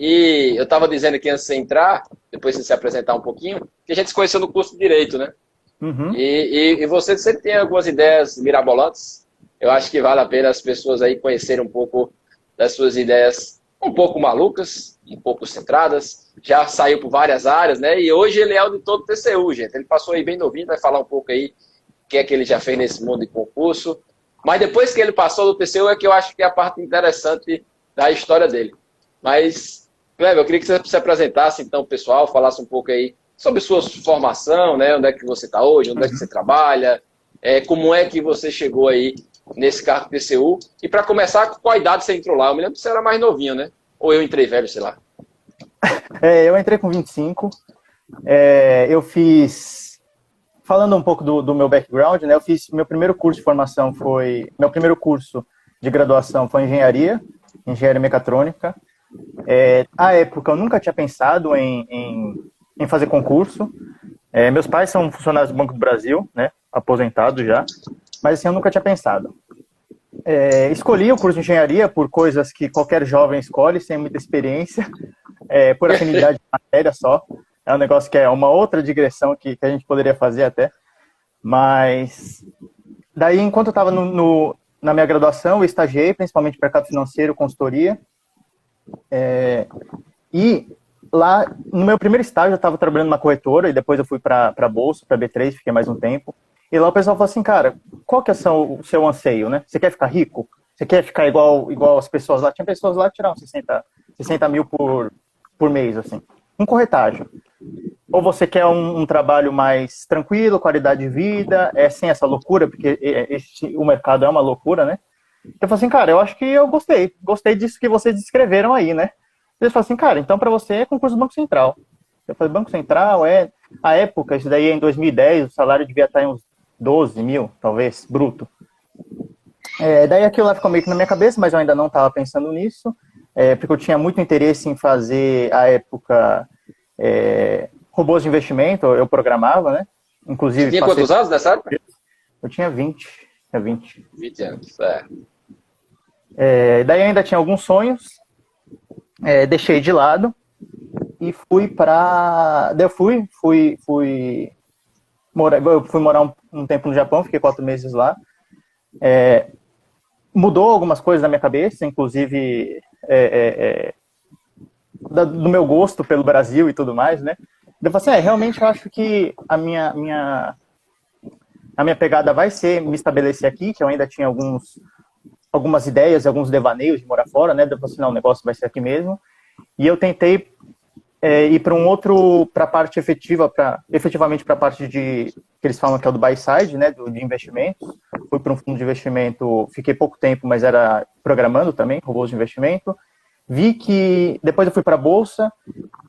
E eu estava dizendo aqui antes de você entrar, depois de você se apresentar um pouquinho, que a gente se conheceu no curso de Direito, né? Uhum. E você sempre tem algumas ideias mirabolantes. Eu acho que vale a pena as pessoas aí conhecerem um pouco das suas ideias um pouco malucas, um pouco centradas. Já saiu por várias áreas, né? E hoje ele é auditor do TCU, gente. Ele passou aí bem novinho, vai falar um pouco aí o que é que ele já fez nesse mundo de concurso. Mas depois que ele passou do TCU é que eu acho que é a parte interessante da história dele. Mas, Cleber, eu queria que você se apresentasse então, pessoal, falasse um pouco aí sobre sua formação, né? Onde é que você está hoje, onde é que você trabalha, como é que você chegou aí nesse cargo do TCU. E para começar, com qual idade você entrou lá? Eu me lembro que você era mais novinho, né? Ou eu entrei velho, sei lá. Eu entrei com 25. Eu fiz... Falando um pouco do meu background, né? Eu fiz... Meu primeiro curso de formação foi... Meu primeiro curso de graduação foi engenharia mecatrônica. À época, eu nunca tinha pensado em fazer concurso. Meus pais são funcionários do Banco do Brasil, né? Aposentados já. Mas assim, eu nunca tinha pensado. Escolhi o curso de engenharia por coisas que qualquer jovem escolhe, sem muita experiência, por afinidade de matéria só. É um negócio que é uma outra digressão que a gente poderia fazer até. Mas, daí, enquanto eu estava na minha graduação, eu estagiei, principalmente mercado financeiro, consultoria. E lá, no meu primeiro estágio, eu estava trabalhando numa corretora, e depois eu fui para a Bolsa, para a B3, fiquei mais um tempo. E lá o pessoal falou assim, cara, qual que é o seu anseio, né? Você quer ficar rico? Você quer ficar igual as pessoas lá? Tinha pessoas lá que tiravam 60 mil por mês, assim. Com corretagem. Ou você quer um trabalho mais tranquilo, qualidade de vida, sem essa loucura, porque o mercado é uma loucura, né? Eu falei assim, cara, eu acho que eu gostei disso que vocês descreveram aí, né? Eles falaram assim, cara, então para você é concurso do Banco Central. Eu falei, Banco Central a época, isso daí é em 2010, o salário devia estar em uns 12 mil, talvez, bruto. Daí aquilo lá ficou meio que na minha cabeça, mas eu ainda não estava pensando nisso, porque eu tinha muito interesse em fazer, à época, robôs de investimento, eu programava, né? Você Inclusive, tinha quantos anos nessa época? Eu tinha 20. 20 anos, Daí eu ainda tinha alguns sonhos, deixei de lado e fui para... Daí eu fui morar um tempo no Japão, fiquei 4 meses lá. Mudou algumas coisas na minha cabeça, inclusive do meu gosto pelo Brasil e tudo mais, né? Eu falei assim, realmente eu acho que a minha pegada vai ser me estabelecer aqui, que eu ainda tinha algumas ideias, alguns devaneios de morar fora, né? Eu falei assim, não, o negócio vai ser aqui mesmo. E eu tentei ir para a parte efetivamente para a parte que eles falam que é o do buy side, né, de investimentos. Fui para um fundo de investimento, fiquei pouco tempo, mas era programando também, robôs de investimento. Vi que depois eu fui para a Bolsa,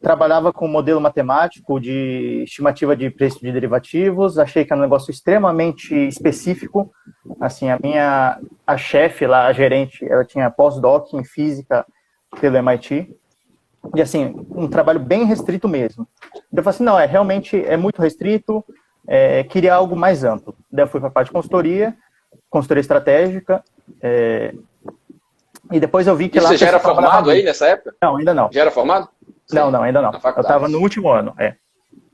trabalhava com modelo matemático de estimativa de preço de derivativos, achei que era um negócio extremamente específico. Assim, a chefe lá, a gerente, ela tinha pós-doc em física pelo MIT. E assim, um trabalho bem restrito mesmo. Eu falei assim, não, realmente é muito restrito, queria algo mais amplo. Daí eu fui para a parte de consultoria estratégica, e depois eu vi que e lá... você já era formado aí nessa época? Não, ainda não. Já era formado? Sim. Não, ainda não. Eu estava no último ano,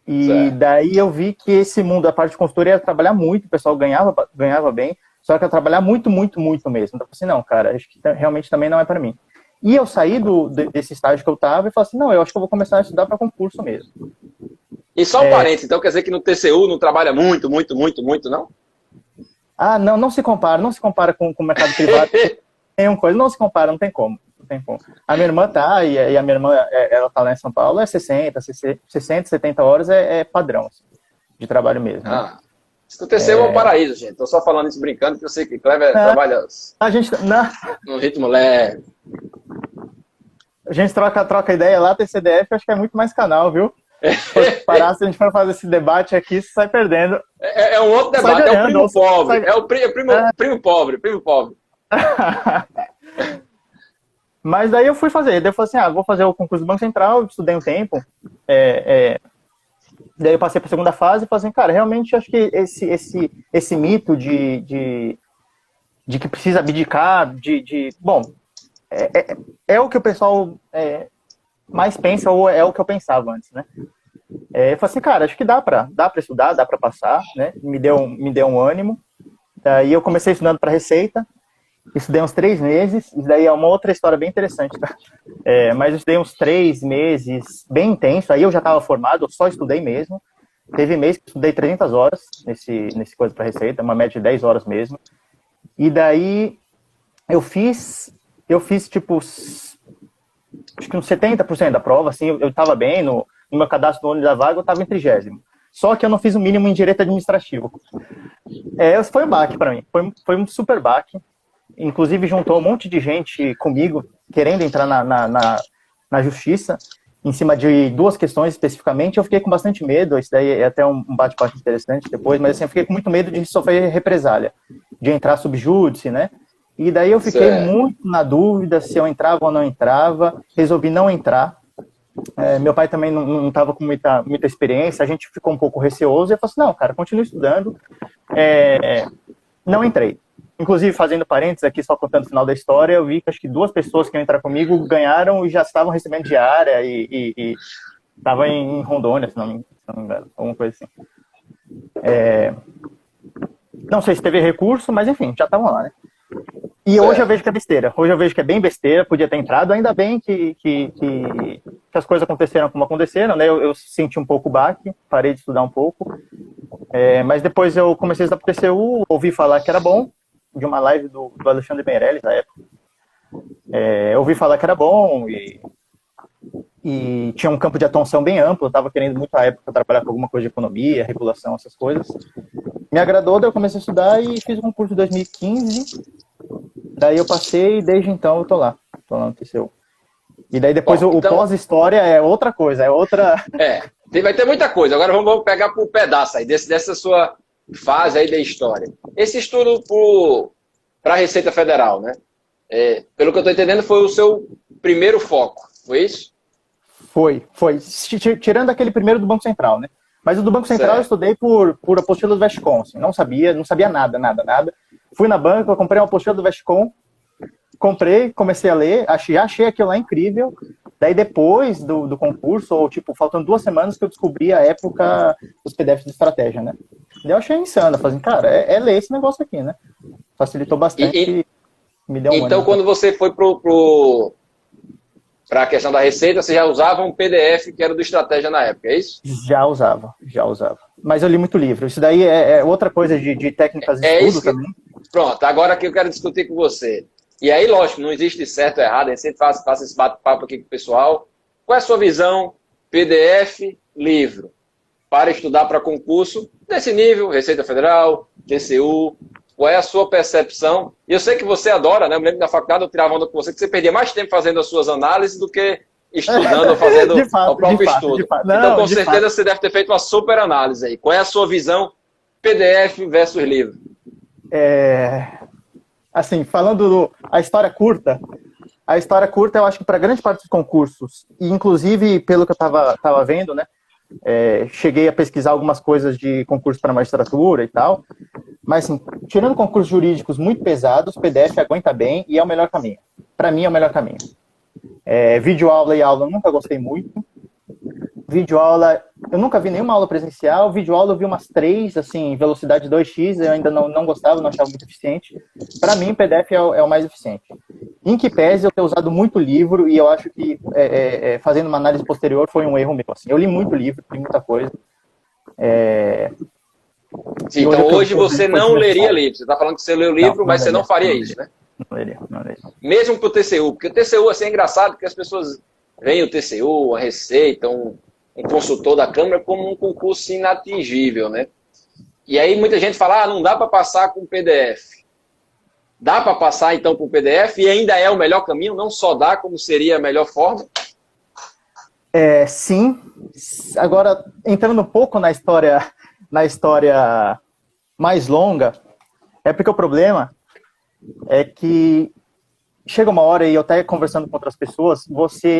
E certo. daí eu vi que esse mundo, a parte de consultoria, era trabalhar muito, o pessoal ganhava bem, só que eu trabalhar muito, muito, muito mesmo. Então eu falei assim, não, cara, acho que realmente também não é para mim. E eu saí desse estágio que eu estava e falei assim, não, eu acho que eu vou começar a estudar para concurso mesmo. E só um parênteses, então quer dizer que no TCU não trabalha muito, muito, muito, muito, não? Ah, não se compara com o mercado privado. Não se compara, não tem como. A minha irmã tá, e a minha irmã, ela tá lá em São Paulo, 60, 70 horas é padrão, assim, de trabalho mesmo. Né? O TCU é um paraíso, gente. Tô só falando isso brincando, porque eu sei que Cleber trabalha no ritmo leve. A gente troca ideia lá, TCDF, acho que é muito mais canal, viu? Se a gente for fazer esse debate aqui, você sai perdendo. É um outro debate, é o primo pobre. É o primo pobre. Mas daí eu fui fazer. Daí eu falei assim, vou fazer o concurso do Banco Central, estudei um tempo. Daí eu passei para a segunda fase e falei assim, cara, realmente acho que esse mito de que precisa abdicar, bom, é o que o pessoal mais pensa, ou é o que eu pensava antes, né? Eu falei assim, cara, acho que dá pra estudar, dá pra passar, né? Me deu um ânimo. Daí eu comecei estudando para Receita, estudei uns 3 meses, isso daí é uma outra história bem interessante, tá? Mas eu estudei uns 3 meses bem intenso, aí eu já estava formado, eu só estudei mesmo. Teve mês que eu estudei 300 horas nesse coisa para Receita, uma média de 10 horas mesmo. E daí eu fiz tipo, acho que uns 70% da prova, assim, eu estava bem, no meu cadastro do ônibus da vaga eu estava em 30º. Só que eu não fiz o mínimo em direito administrativo. Foi um baque para mim, foi um super baque. Inclusive juntou um monte de gente comigo, querendo entrar na justiça, em cima de 2 questões especificamente. Eu fiquei com bastante medo, isso daí é até um bate-papo interessante depois, mas assim, eu fiquei com muito medo de sofrer represália, de entrar sub júdice, né? E daí eu fiquei muito na dúvida se eu entrava ou não entrava, resolvi não entrar. Meu pai também não estava com muita experiência, a gente ficou um pouco receoso, e eu falei assim, não, cara, continue estudando. Não entrei. Inclusive, fazendo parênteses aqui, só contando o final da história, eu vi que acho que 2 pessoas que iam entrar comigo ganharam e já estavam recebendo diária e estava em Rondônia, se não me engano, alguma coisa assim. Não sei se teve recurso, mas enfim, já estavam lá, né? E hoje eu vejo que é besteira. Hoje eu vejo que é bem besteira, podia ter entrado. Ainda bem que as coisas aconteceram como aconteceram, né? Eu senti um pouco o baque, parei de estudar um pouco. Mas depois eu comecei a estudar pro TCU, ouvi falar que era bom, de uma live do Alexandre Meirelles, na época. Eu ouvi falar que era bom e tinha um campo de atuação bem amplo. Eu estava querendo muito, à época, trabalhar com alguma coisa de economia, regulação, essas coisas. Me agradou, daí eu comecei a estudar e fiz um curso em 2015. Daí eu passei e desde então eu tô lá no TCU. E daí depois o pós-história é outra coisa, é outra... Vai ter muita coisa. Agora vamos pegar por pedaço aí, dessa sua fase aí da história. Esse estudo para a Receita Federal, né? Pelo que eu estou entendendo, foi o seu primeiro foco, foi isso? Foi. Tirando aquele primeiro do Banco Central, né? Mas o do Banco Central eu estudei por apostila do Vestcom. Assim, não sabia nada. Fui na banca, eu comprei uma apostila do Vestcom, comecei a ler, achei aquilo lá incrível. Daí depois do concurso, ou tipo, faltando 2 semanas que eu descobri a época dos PDFs de estratégia, né? Daí eu achei insano, falei assim, cara, ler esse negócio aqui, né? Facilitou bastante e me deu um Então, quando você foi para a questão da Receita, você já usava um PDF que era do Estratégia na época, é isso? Já usava. Mas eu li muito livro. Isso daí é outra coisa de técnicas de estudo também. Pronto, agora que eu quero discutir com você. E aí, lógico, não existe certo ou errado, a gente sempre faz esse bate-papo aqui com o pessoal. Qual é a sua visão, PDF, livro, para estudar para concurso desse nível, Receita Federal, TCU? Qual é a sua percepção? E eu sei que você adora, né? Eu me lembro da faculdade, eu tirava onda com você, que você perdia mais tempo fazendo as suas análises do que estudando ou fazendo o próprio estudo. Então, com certeza, você deve ter feito uma super análise aí. Qual é a sua visão, PDF versus livro? Assim, falando a história curta, eu acho que para grande parte dos concursos, e inclusive pelo que eu estava vendo, né? Cheguei a pesquisar algumas coisas de concurso para magistratura e tal, mas assim, tirando concursos jurídicos muito pesados, PDF aguenta bem e é o melhor caminho. Para mim é o melhor caminho. Videoaula e aula eu nunca gostei muito. Videoaula, eu nunca vi nenhuma aula presencial. Videoaula eu vi umas 3, assim, velocidade 2x, eu ainda não gostava, não achava muito eficiente. Para mim, o PDF é o mais eficiente. Em que pese eu ter usado muito livro, e eu acho que fazendo uma análise posterior foi um erro meu. Assim. Eu li muito livro, li muita coisa. Sim, então hoje você não leria livro. Você está falando que você leu livro, mas você não faria isso, né? Não leria. Mesmo para o TCU, porque o TCU assim, é engraçado, porque as pessoas veem o TCU, a Receita, um consultor da Câmara como um concurso inatingível, né? E aí muita gente fala, não dá para passar com PDF. Dá para passar então com PDF e ainda é o melhor caminho? Não só dá, como seria a melhor forma? Sim. Agora, entrando um pouco na história mais longa, é porque o problema é que chega uma hora, e eu até conversando com outras pessoas,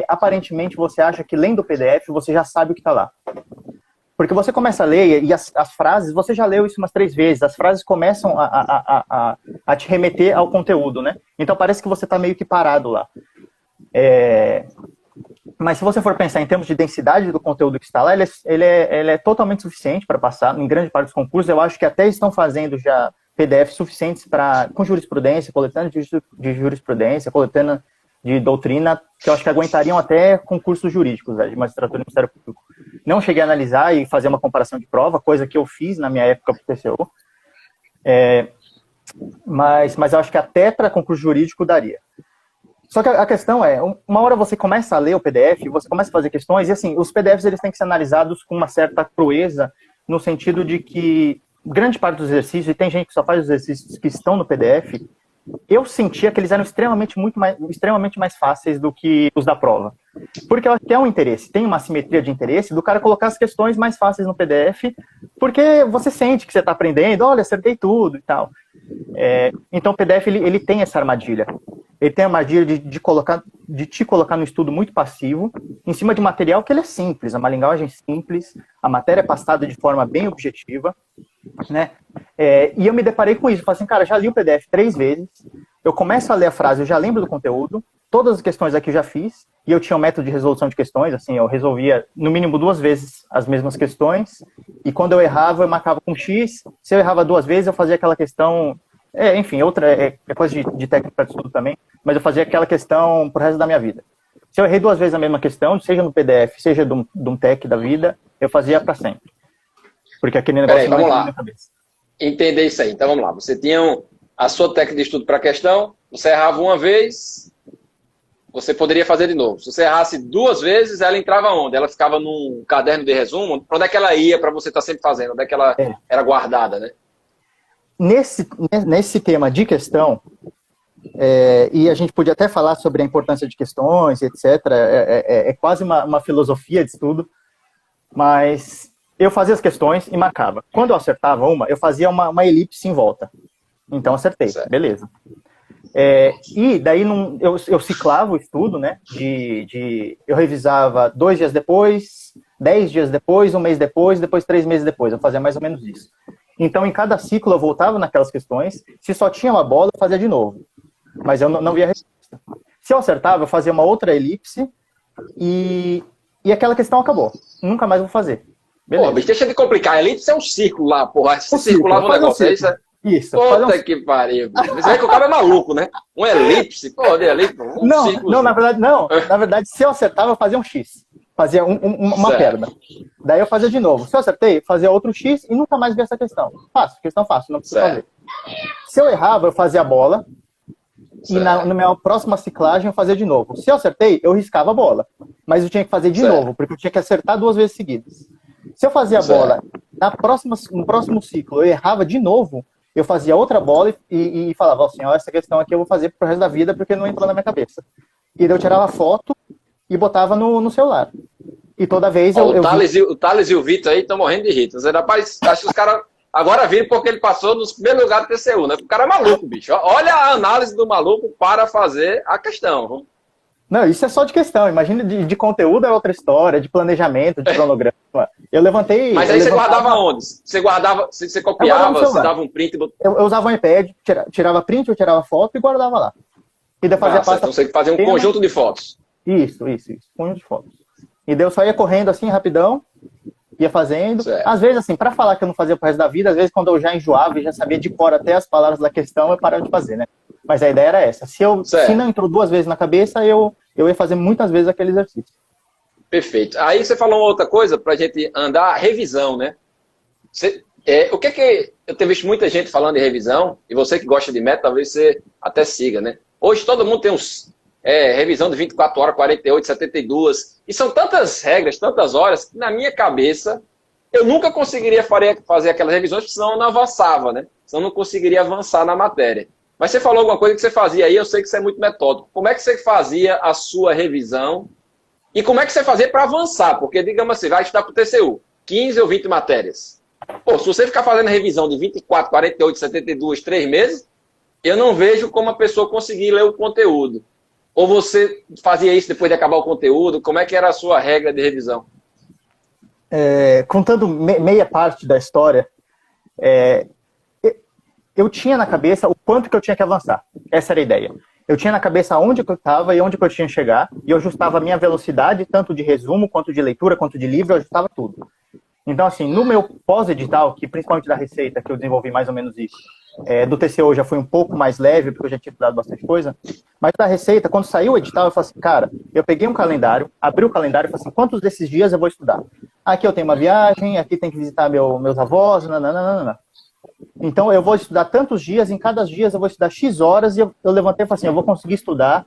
aparentemente você acha que lendo o PDF você já sabe o que está lá. Porque você começa a ler e as frases, você já leu isso umas 3 vezes, as frases começam a te remeter ao conteúdo, né? Então parece que você está meio que parado lá. Mas se você for pensar em termos de densidade do conteúdo que está lá, ele é totalmente suficiente para passar em grande parte dos concursos. Eu acho que até estão fazendo já PDFs suficientes com jurisprudência, coletânea de jurisprudência, coletânea de doutrina, que eu acho que aguentariam até concursos jurídicos, de magistratura e Ministério Público. Não cheguei a analisar e fazer uma comparação de prova, coisa que eu fiz na minha época para o TCU, mas eu acho que até para concurso jurídico daria. Só que a questão é, uma hora você começa a ler o PDF, você começa a fazer questões, e assim, os PDFs eles têm que ser analisados com uma certa crueza, no sentido de que grande parte dos exercícios, e tem gente que só faz os exercícios que estão no PDF, eu sentia que eles eram extremamente mais fáceis do que os da prova. Porque eu acho que é um interesse, tem uma simetria de interesse do cara colocar as questões mais fáceis no PDF, porque você sente que você está aprendendo, olha, acertei tudo e tal. Então o PDF ele tem essa armadilha. Ele tem a armadilha de te colocar no estudo muito passivo, em cima de material que ele é simples, é uma linguagem simples, a matéria é passada de forma bem objetiva, né? E eu me deparei com isso, eu falei assim, cara, já li o PDF 3 vezes, eu começo a ler a frase, eu já lembro do conteúdo, todas as questões aqui eu já fiz, e eu tinha um método de resolução de questões, assim, eu resolvia no mínimo 2 vezes as mesmas questões, e quando eu errava, eu marcava com X, se eu errava 2 vezes, eu fazia aquela questão, enfim, outra, é coisa de técnica de estudo também, mas eu fazia aquela questão pro resto da minha vida. Se eu errei 2 vezes a mesma questão, seja no PDF, seja de um TEC da vida, eu fazia para sempre. Porque aquele negócio não entra na minha cabeça. Entender isso aí. Então vamos lá. Você tinha a sua técnica de estudo para a questão, você errava uma vez, você poderia fazer de novo. Se você errasse 2 vezes, ela entrava onde? Ela ficava num caderno de resumo? Para onde é que ela ia para você estar sempre fazendo? Onde é que ela era guardada, né? Nesse tema de questão, e a gente podia até falar sobre a importância de questões, etc. É quase uma filosofia de estudo, mas eu fazia as questões e marcava. Quando eu acertava eu fazia uma elipse em volta. Então acertei, certo. Beleza. E daí eu ciclava o estudo, né? Eu revisava 2 dias depois, 10 dias depois, 1 mês depois 3 meses depois. Eu fazia mais ou menos isso. Então, em cada ciclo, eu voltava naquelas questões. Se só tinha uma bola, eu fazia de novo. Mas eu não via a resposta. Se eu acertava, eu fazia uma outra elipse e aquela questão acabou. Nunca mais vou fazer. Beleza. Pô, bicho, deixa de complicar. A elipse é um círculo lá, porra. Se circulava um negócio aí, isso. Puta que pariu. Você vê que o cara é maluco, né? Um elipse, porra, de elipse. Não, na verdade, não. Na verdade, se eu acertava, eu fazia um X. Fazia uma perna. Daí eu fazia de novo. Se eu acertei, fazia outro X e nunca mais via essa questão. Questão fácil, não precisa fazer. Se eu errava, eu fazia a bola. E na minha próxima ciclagem eu fazia de novo. Se eu acertei, eu riscava a bola. Mas eu tinha que fazer de novo, porque eu tinha que acertar 2 vezes seguidas. Se eu fazia a bola, no próximo ciclo eu errava de novo, eu fazia outra bola e falava assim, ó, essa questão aqui eu vou fazer pro resto da vida porque não entrou na minha cabeça. E daí eu tirava foto e botava no celular. E toda vez o Thales e o Vitor aí estão morrendo de rir. Rapaz, acho que os caras agora viram porque ele passou nos primeiros lugares do TCU, né? O cara é maluco, bicho. Olha a análise do maluco para fazer a questão. Não, isso é só de questão. Imagina, de conteúdo é outra história, de planejamento, de cronograma. Eu levantei... Mas aí você guardava onde? Você guardava, você copiava, você dava um print... Eu usava um iPad, tirava print, eu tirava foto e guardava lá. E daí fazia pasta... Então você fazia um conjunto de fotos. Isso. Conjunto de fotos. E daí eu só ia correndo assim, rapidão, ia fazendo. Certo. Às vezes, assim, para falar que eu não fazia pro resto da vida, às vezes quando eu já enjoava e já sabia de cor até as palavras da questão, eu parava de fazer, né? Mas a ideia era essa. Se não entrou 2 vezes na cabeça, eu ia fazer muitas vezes aquele exercício. Perfeito. Aí você falou uma outra coisa pra gente andar, revisão, né? O que eu tenho visto muita gente falando de revisão, e você que gosta de método, talvez você até siga, né? Hoje todo mundo tem revisão de 24 horas, 48, 72, e são tantas regras, tantas horas, que na minha cabeça eu nunca conseguiria fazer aquelas revisões, porque senão eu não avançava, né? Senão eu não conseguiria avançar na matéria. Mas você falou alguma coisa que você fazia aí, eu sei que você é muito metódico. Como é que você fazia a sua revisão? E como é que você fazia para avançar? Porque, digamos assim, vai estudar para o TCU, 15 ou 20 matérias. Pô, se você ficar fazendo revisão de 24, 48, 72, 3 meses, eu não vejo como a pessoa conseguir ler o conteúdo. Ou você fazia isso depois de acabar o conteúdo? Como é que era a sua regra de revisão? Contando meia parte da história, eu tinha na cabeça o quanto que eu tinha que avançar. Essa era a ideia. Eu tinha na cabeça onde que eu estava e onde que eu tinha que chegar, e eu ajustava a minha velocidade, tanto de resumo, quanto de leitura, quanto de livro, eu ajustava tudo. Então, assim, no meu pós-edital, que principalmente da Receita, que eu desenvolvi mais ou menos isso, do TCO já foi um pouco mais leve, porque eu já tinha estudado bastante coisa, mas da Receita, quando saiu o edital, eu falei assim, cara, eu peguei um calendário, abri o calendário e falei assim, quantos desses dias eu vou estudar? Aqui eu tenho uma viagem, aqui tem que visitar meus avós, nananana. Então, eu vou estudar tantos dias, em cada dia eu vou estudar X horas, e eu levantei e falei assim, eu vou conseguir estudar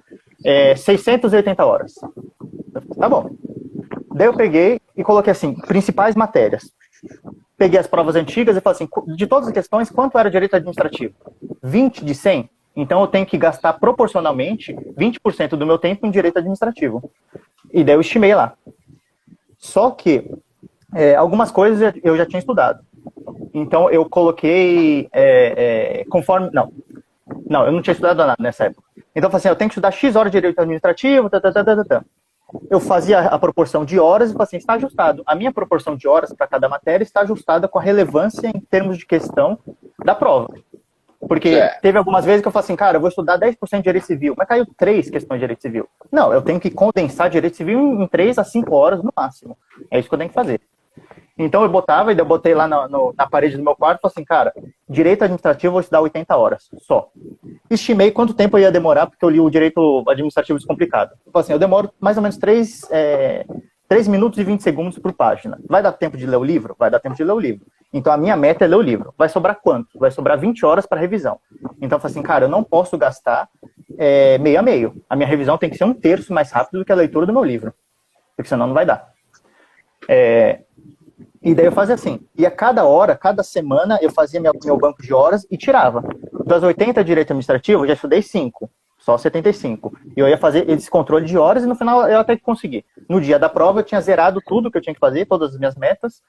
680 horas. Tá bom. Daí eu peguei e coloquei assim, principais matérias. Peguei as provas antigas e falei assim, de todas as questões, quanto era direito administrativo? 20 de 100? Então eu tenho que gastar proporcionalmente 20% do meu tempo em direito administrativo. E daí eu estimei lá. Só que algumas coisas eu já tinha estudado. Então eu coloquei conforme... Não, eu não tinha estudado nada nessa época. Então eu falei assim, eu tenho que estudar X horas de direito administrativo, Eu fazia a proporção de horas e falei assim, está ajustado. A minha proporção de horas para cada matéria está ajustada com a relevância em termos de questão da prova. Porque teve algumas vezes que eu falei assim, cara, eu vou estudar 10% de direito civil, mas caiu 3 questões de direito civil. Não, eu tenho que condensar direito civil em 3 a 5 horas no máximo. É isso que eu tenho que fazer. Então eu botei lá na parede do meu quarto e falei assim, cara, direito administrativo eu vou estudar 80 horas, só. Estimei quanto tempo eu ia demorar, porque eu li o direito administrativo descomplicado. Eu falei assim, eu demoro mais ou menos 3 minutos e 20 segundos por página. Vai dar tempo de ler o livro? Vai dar tempo de ler o livro. Então a minha meta é ler o livro. Vai sobrar quanto? Vai sobrar 20 horas para revisão. Então eu falei assim, cara, eu não posso gastar meio a meio. A minha revisão tem que ser 1/3 mais rápido do que a leitura do meu livro. Porque senão não vai dar. E daí eu fazia assim, e a cada hora, cada semana, eu fazia meu banco de horas e tirava. Das 80 de direito administrativo, eu já estudei 5, só 75. E eu ia fazer esse controle de horas e no final eu até que consegui. No dia da prova eu tinha zerado tudo que eu tinha que fazer, todas as minhas metas,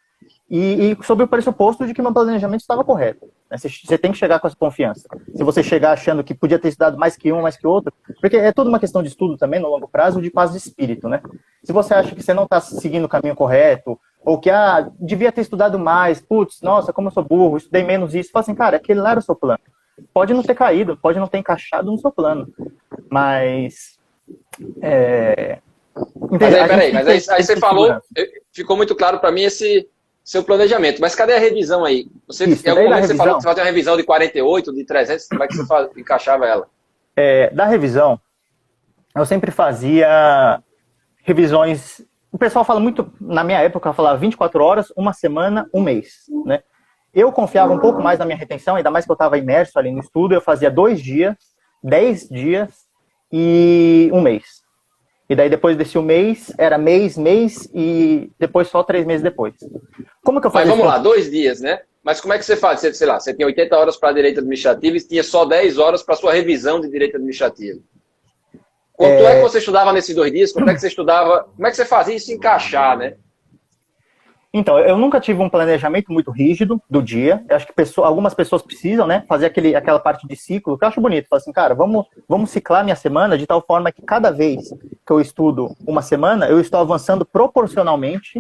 e sob o pressuposto de que meu planejamento estava correto. Você tem que chegar com essa confiança. Se você chegar achando que podia ter estudado mais que um, mais que outro, porque é toda uma questão de estudo também, no longo prazo, de paz de espírito, né? Se você acha que você não está seguindo o caminho correto, ou que, devia ter estudado mais, putz, nossa, como eu sou burro, estudei menos isso. Fala assim, cara, aquele não era o seu plano. Pode não ter caído, pode não ter encaixado no seu plano. Mas... Mas aí você falou, ficou muito claro para mim esse seu planejamento. Mas cadê a revisão aí? Em algum momento você falou que você fazia uma revisão de 48, de 300, como é que você encaixava ela? Da revisão, eu sempre fazia revisões... O pessoal fala muito, na minha época, eu falava 24 horas, uma semana, um mês, né? Eu confiava um pouco mais na minha retenção, ainda mais que eu estava imerso ali no estudo, eu fazia 2 dias, 10 dias e um mês. E daí depois desse um mês, era mês e depois só 3 meses depois. Como que eu fazia? Mas vamos lá, 2 dias, né? Mas como é que você faz? Sei lá, você tinha 80 horas para direito administrativo e tinha só 10 horas para sua revisão de direito administrativo. Quanto é que você estudava nesses 2 dias? Como é que você estudava? Como é que você fazia isso encaixar, né? Então, eu nunca tive um planejamento muito rígido do dia. Eu acho que algumas pessoas precisam, né, fazer aquela parte de ciclo, que eu acho bonito. Falar assim, cara, vamos ciclar minha semana de tal forma que cada vez que eu estudo uma semana, eu estou avançando proporcionalmente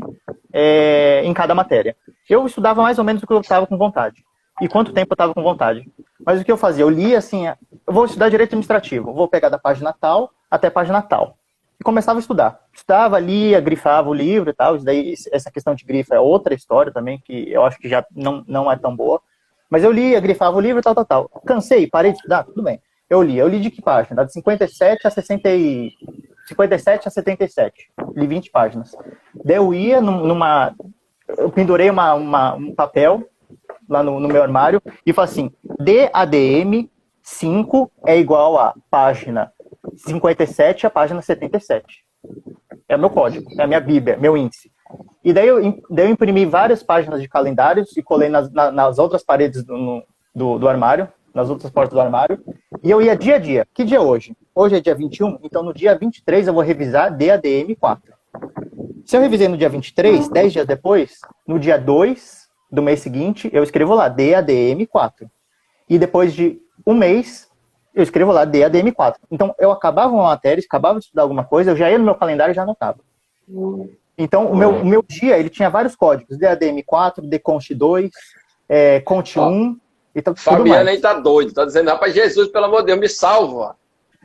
em cada matéria. Eu estudava mais ou menos o que eu estava com vontade. E quanto tempo eu estava com vontade. Mas o que eu fazia? Eu lia assim, eu vou estudar direito administrativo, vou pegar da página tal até a página tal. E começava a estudar. Estudava, lia, grifava o livro e tal. Isso daí, essa questão de grifa é outra história também, que eu acho que já não é tão boa. Mas eu lia, grifava o livro e tal. Cansei, parei de estudar? Tudo bem. Eu li de que página? Da de 57 a 77. Li 20 páginas. Daí eu ia eu pendurei um papel lá no meu armário e falei assim, DADM 5 é igual a página 57 a página 77. É o meu código, é a minha bíblia, meu índice. E daí eu imprimi várias páginas de calendários e colei nas outras paredes do armário, nas outras portas do armário, e eu ia dia a dia. Que dia é hoje? Hoje é dia 21, então no dia 23 eu vou revisar DADM 4. Se eu revisei no dia 23, 10 dias depois, no dia 2 do mês seguinte, eu escrevo lá DADM 4. E depois de um mês, eu escrevo lá DADM 4. Então, eu acabava uma matéria, acabava de estudar alguma coisa, eu já ia no meu calendário e já anotava. Então, o meu dia, ele tinha vários códigos. DADM 4, DConst 2, Const 1... Fabiano aí tá doido, tá dizendo, rapaz, Jesus, pelo amor de Deus, me salva.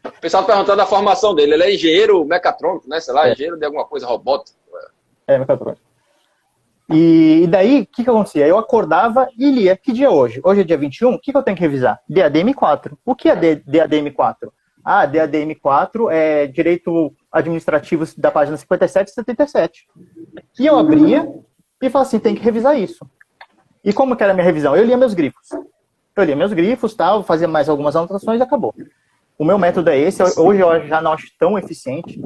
O pessoal tá perguntando a formação dele. Ele é engenheiro mecatrônico, né? Sei lá, engenheiro de alguma coisa robótica. Mecatrônico. E daí, o que acontecia? Eu acordava e lia. Que dia é hoje? Hoje é dia 21, o que eu tenho que revisar? DADM4. O que é DADM4? Ah, DADM4 é Direito Administrativo da página 57 e 77. E eu abria e falava assim, tem que revisar isso. E como que era a minha revisão? Eu lia meus grifos. Tal, fazia mais algumas anotações e acabou. O meu método é esse. Hoje eu já não acho tão eficiente.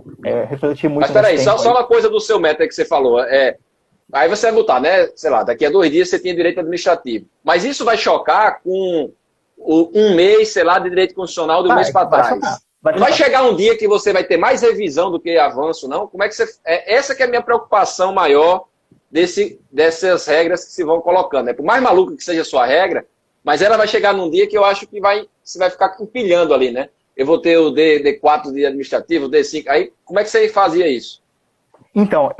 Refleti muito. Mas peraí, só uma coisa do seu método que você falou. Aí você vai botar, né? Sei lá, daqui a 2 dias você tem direito administrativo. Mas isso vai chocar com um mês, sei lá, de direito constitucional do mês para trás. Vai chegar um dia que você vai ter mais revisão do que avanço, não? Como é que você... Essa que é a minha preocupação maior dessas regras que se vão colocando. Por mais maluco que seja a sua regra, mas ela vai chegar num dia que eu acho que você vai ficar empilhando ali, né? Eu vou ter o D4 de administrativo, o D5. Aí, como é que você fazia isso? Então,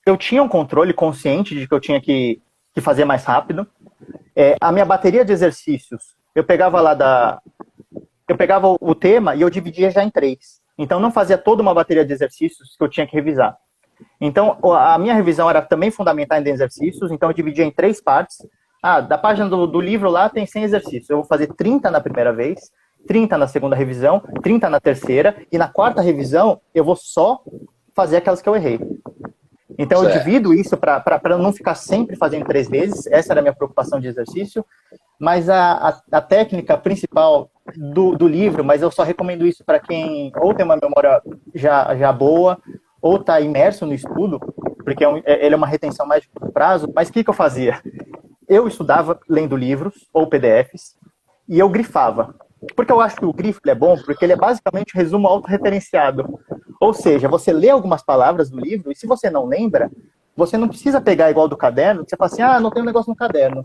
eu tinha um controle consciente de que eu tinha que fazer mais rápido. A minha bateria de exercícios, eu pegava o tema e eu dividia já em 3. Então, não fazia toda uma bateria de exercícios que eu tinha que revisar. Então, a minha revisão era também fundamentada em exercícios, então eu dividia em 3 partes. Da página do livro lá tem 100 exercícios. Eu vou fazer 30 na primeira vez, 30 na segunda revisão, 30 na terceira, e na quarta revisão eu vou só fazer aquelas que eu errei. Então, eu divido isso para não ficar sempre fazendo 3 vezes. Essa era a minha preocupação de exercício. Mas a técnica principal do livro, mas eu só recomendo isso para quem ou tem uma memória já boa, ou está imerso no estudo, porque ele é uma retenção mais de curto prazo. Mas o que eu fazia? Eu estudava lendo livros ou PDFs e eu grifava. Porque eu acho que o grifo é bom, porque ele é basicamente um resumo autorreferenciado. Ou seja, você lê algumas palavras do livro e se você não lembra, você não precisa pegar igual do caderno, você fala assim, não tem um negócio no caderno.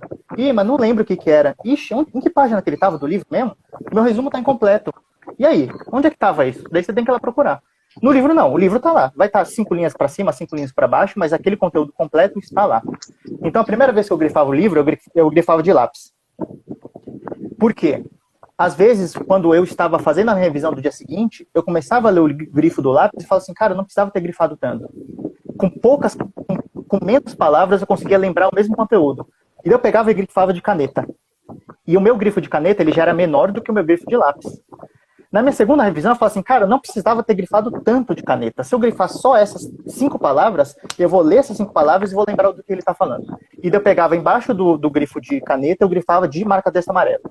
Mas não lembro o que era. Ixi, em que página que ele estava do livro mesmo? Meu resumo está incompleto. E aí? Onde é que estava isso? Daí você tem que ir lá procurar. No livro não, o livro está lá. Vai estar 5 linhas para cima, 5 linhas para baixo, mas aquele conteúdo completo está lá. Então a primeira vez que eu grifava o livro, eu grifava de lápis. Por quê? Às vezes, quando eu estava fazendo a revisão do dia seguinte, eu começava a ler o grifo do lápis e falava assim, cara, eu não precisava ter grifado tanto. Com menos palavras, eu conseguia lembrar o mesmo conteúdo. E eu pegava e grifava de caneta. E o meu grifo de caneta, ele já era menor do que o meu grifo de lápis. Na minha segunda revisão, eu falei assim, cara, eu não precisava ter grifado tanto de caneta. Se eu grifar só essas 5 palavras, eu vou ler essas 5 palavras e vou lembrar do que ele está falando. E daí eu pegava embaixo do grifo de caneta, eu grifava de marca-texto amarelo.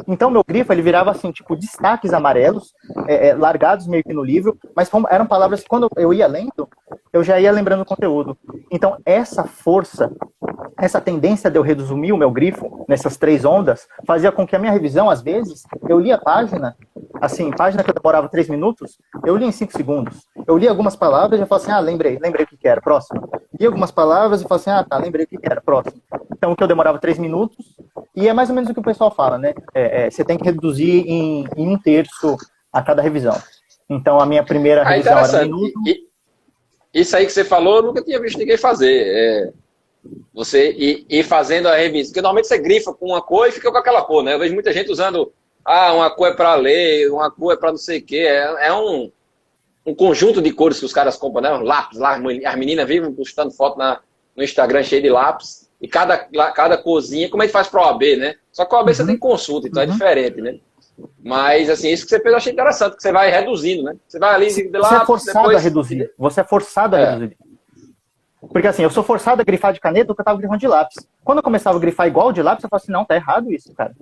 Então, meu grifo, ele virava assim, tipo, destaques amarelos, largados meio que no livro, mas eram palavras que quando eu ia lendo, eu já ia lembrando o conteúdo. Então, essa força, essa tendência de eu resumir o meu grifo nessas 3 ondas, fazia com que a minha revisão, às vezes, eu lia a página, assim, página que eu demorava 3 minutos, eu lia em 5 segundos. Eu lia algumas palavras e já falava assim, lembrei o que era, próximo. Lia algumas palavras e falava assim, tá, lembrei o que era, próximo. Então, o que eu demorava 3 minutos, e é mais ou menos o que o pessoal fala, né? Você tem que reduzir em 1/3 a cada revisão. Então, a minha primeira revisão era 1 minuto. Isso aí que você falou, eu nunca tinha visto ninguém fazer. Você ir fazendo a revisão. Porque normalmente você grifa com uma cor e fica com aquela cor, né? Eu vejo muita gente usando, uma cor é para ler, uma cor é para não sei o quê. É um conjunto de cores que os caras compram, né? Um lápis lá, as meninas vivem postando foto no Instagram cheio de lápis. E cada corzinha, como é que faz para o OAB, né? Só que o OAB você tem consulta, então é diferente, né? Mas, assim, isso que você fez eu achei interessante, que você vai reduzindo, né? Você vai ali de lá... Você é forçado a reduzir. Você é forçado a reduzir. Porque, assim, eu sou forçado a grifar de caneta porque eu estava grifando de lápis. Quando eu começava a grifar igual de lápis, eu falava assim, não, tá errado isso, cara.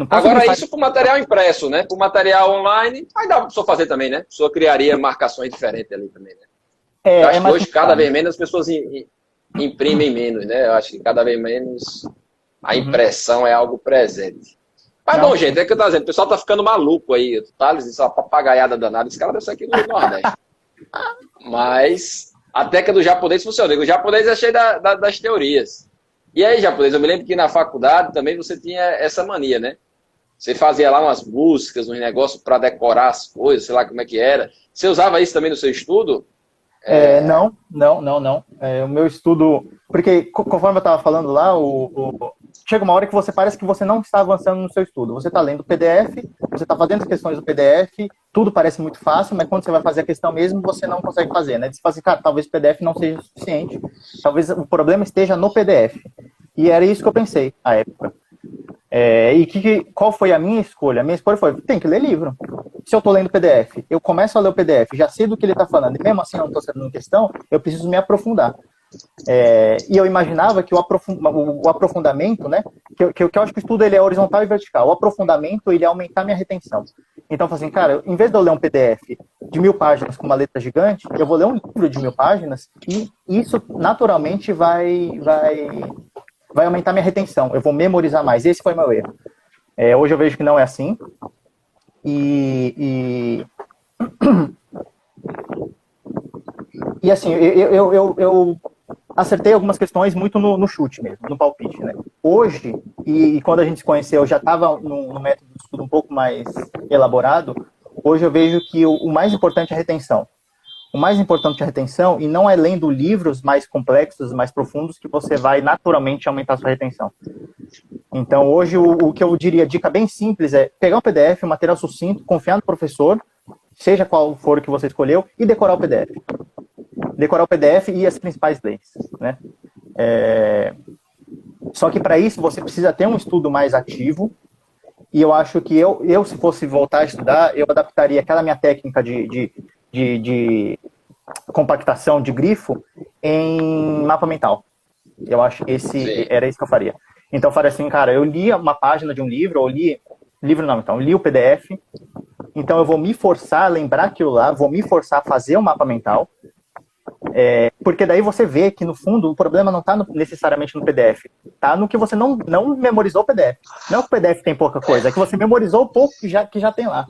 Agora, isso para o material impresso, né? Para o material online, aí dá para a pessoa fazer também, né? A pessoa criaria marcações diferentes ali também, né? Eu acho que hoje, cada vez menos, as pessoas imprimem menos, né? Eu acho que cada vez menos a impressão é algo presente. Mas bom, gente, é que eu tô dizendo, o pessoal tá ficando maluco aí, o Thales, essa papagaiada danada, esse cara deve ser aqui no Nordeste. Mas a técnica do japonês funciona. O japonês é cheio das teorias. E aí, japonês, eu me lembro que na faculdade também você tinha essa mania, né? Você fazia lá umas músicas, uns negócios para decorar as coisas, sei lá como é que era. Você usava isso também no seu estudo? Não. O meu estudo... Porque, conforme eu estava falando lá, chega uma hora que você parece que você não está avançando no seu estudo. Você está lendo o PDF, você está fazendo as questões do PDF, tudo parece muito fácil, mas quando você vai fazer a questão mesmo, você não consegue fazer, né? Você fala assim, cara, talvez o PDF não seja suficiente, talvez o problema esteja no PDF. E era isso que eu pensei à época. Qual foi a minha escolha? A minha escolha foi, tem que ler livro. Se eu estou lendo PDF, eu começo a ler o PDF, já sei do que ele está falando, e mesmo assim eu não estou sabendo questão, eu preciso me aprofundar. E eu imaginava que o aprofundamento, né, que eu acho que o estudo ele é horizontal e vertical, o aprofundamento ele ia aumentar minha retenção. Então eu falei assim, cara, em vez de eu ler um PDF de 1000 páginas com uma letra gigante, eu vou ler um livro de 1000 páginas e isso naturalmente vai aumentar minha retenção, eu vou memorizar mais. Esse foi meu erro. Hoje eu vejo que não é assim. E assim, eu acertei algumas questões muito no chute mesmo, no palpite, né? Hoje, e quando a gente se conheceu, eu já estava num método de estudo um pouco mais elaborado, hoje eu vejo que o mais importante é a retenção. O mais importante é a retenção, e não é lendo livros mais complexos, mais profundos, que você vai naturalmente aumentar a sua retenção. Então, hoje, o que eu diria, dica bem simples, é pegar um PDF, um material sucinto, confiar no professor, seja qual for o que você escolheu, e decorar o PDF. Decorar o PDF e as principais leis, né? Só que para isso você precisa ter um estudo mais ativo, e eu acho que eu se fosse voltar a estudar, eu adaptaria aquela minha técnica de compactação de grifo em mapa mental. Eu acho que era isso que eu faria. Então eu faria assim, cara, eu li uma página de um livro, ou li o PDF, então eu vou me forçar a lembrar aquilo lá, vou me forçar a fazer o mapa mental, porque daí você vê que, no fundo, o problema não está necessariamente no PDF. Está no que você não memorizou o PDF. Não é que o PDF tem pouca coisa, é que você memorizou o pouco que já tem lá.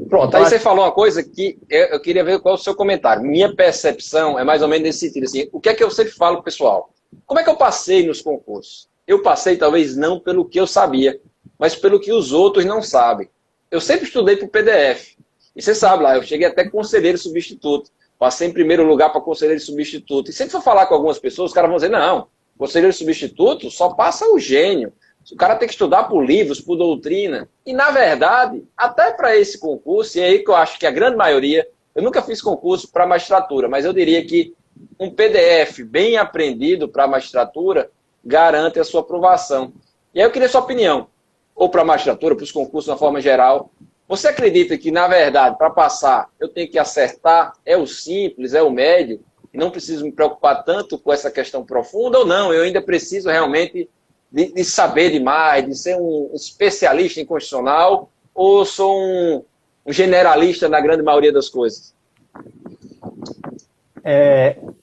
Pronto, então, aí você falou uma coisa que eu queria ver qual é o seu comentário. Minha percepção é mais ou menos nesse sentido. Assim, o que é que eu sempre falo pro pessoal? Como é que eu passei nos concursos? Eu passei, talvez, não pelo que eu sabia, mas pelo que os outros não sabem. Eu sempre estudei para o PDF. E você sabe lá, eu cheguei até conselheiro substituto. Passei em primeiro lugar para conselheiro substituto. E sempre for falar com algumas pessoas, os caras vão dizer, não, conselheiro substituto só passa o gênio. O cara tem que estudar por livros, por doutrina. E, na verdade, até para esse concurso, e é aí que eu acho que a grande maioria, eu nunca fiz concurso para magistratura, mas eu diria que um PDF bem aprendido para magistratura garante a sua aprovação. E aí eu queria sua opinião, ou para magistratura, para os concursos de uma forma geral. Você acredita que, na verdade, para passar, eu tenho que acertar, é o simples, é o médio, e não preciso me preocupar tanto com essa questão profunda, ou não, eu ainda preciso realmente de saber demais, de ser um especialista em constitucional, ou sou um generalista na grande maioria das coisas?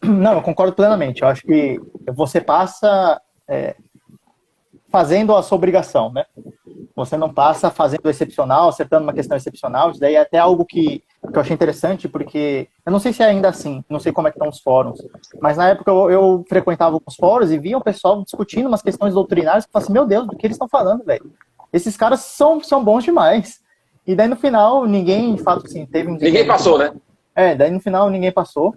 Não, eu concordo plenamente. Eu acho que você passa fazendo a sua obrigação, né? Você não passa fazendo excepcional, acertando uma questão excepcional. Isso daí é até algo que eu achei interessante, porque eu não sei se é ainda assim, não sei como é que estão os fóruns, mas na época eu frequentava os fóruns e via o pessoal discutindo umas questões doutrinárias que eu falava assim, meu Deus, do que eles estão falando, velho? Esses caras são bons demais. E daí no final, ninguém, de fato, assim, teve um... Ninguém passou, né? Daí no final ninguém passou.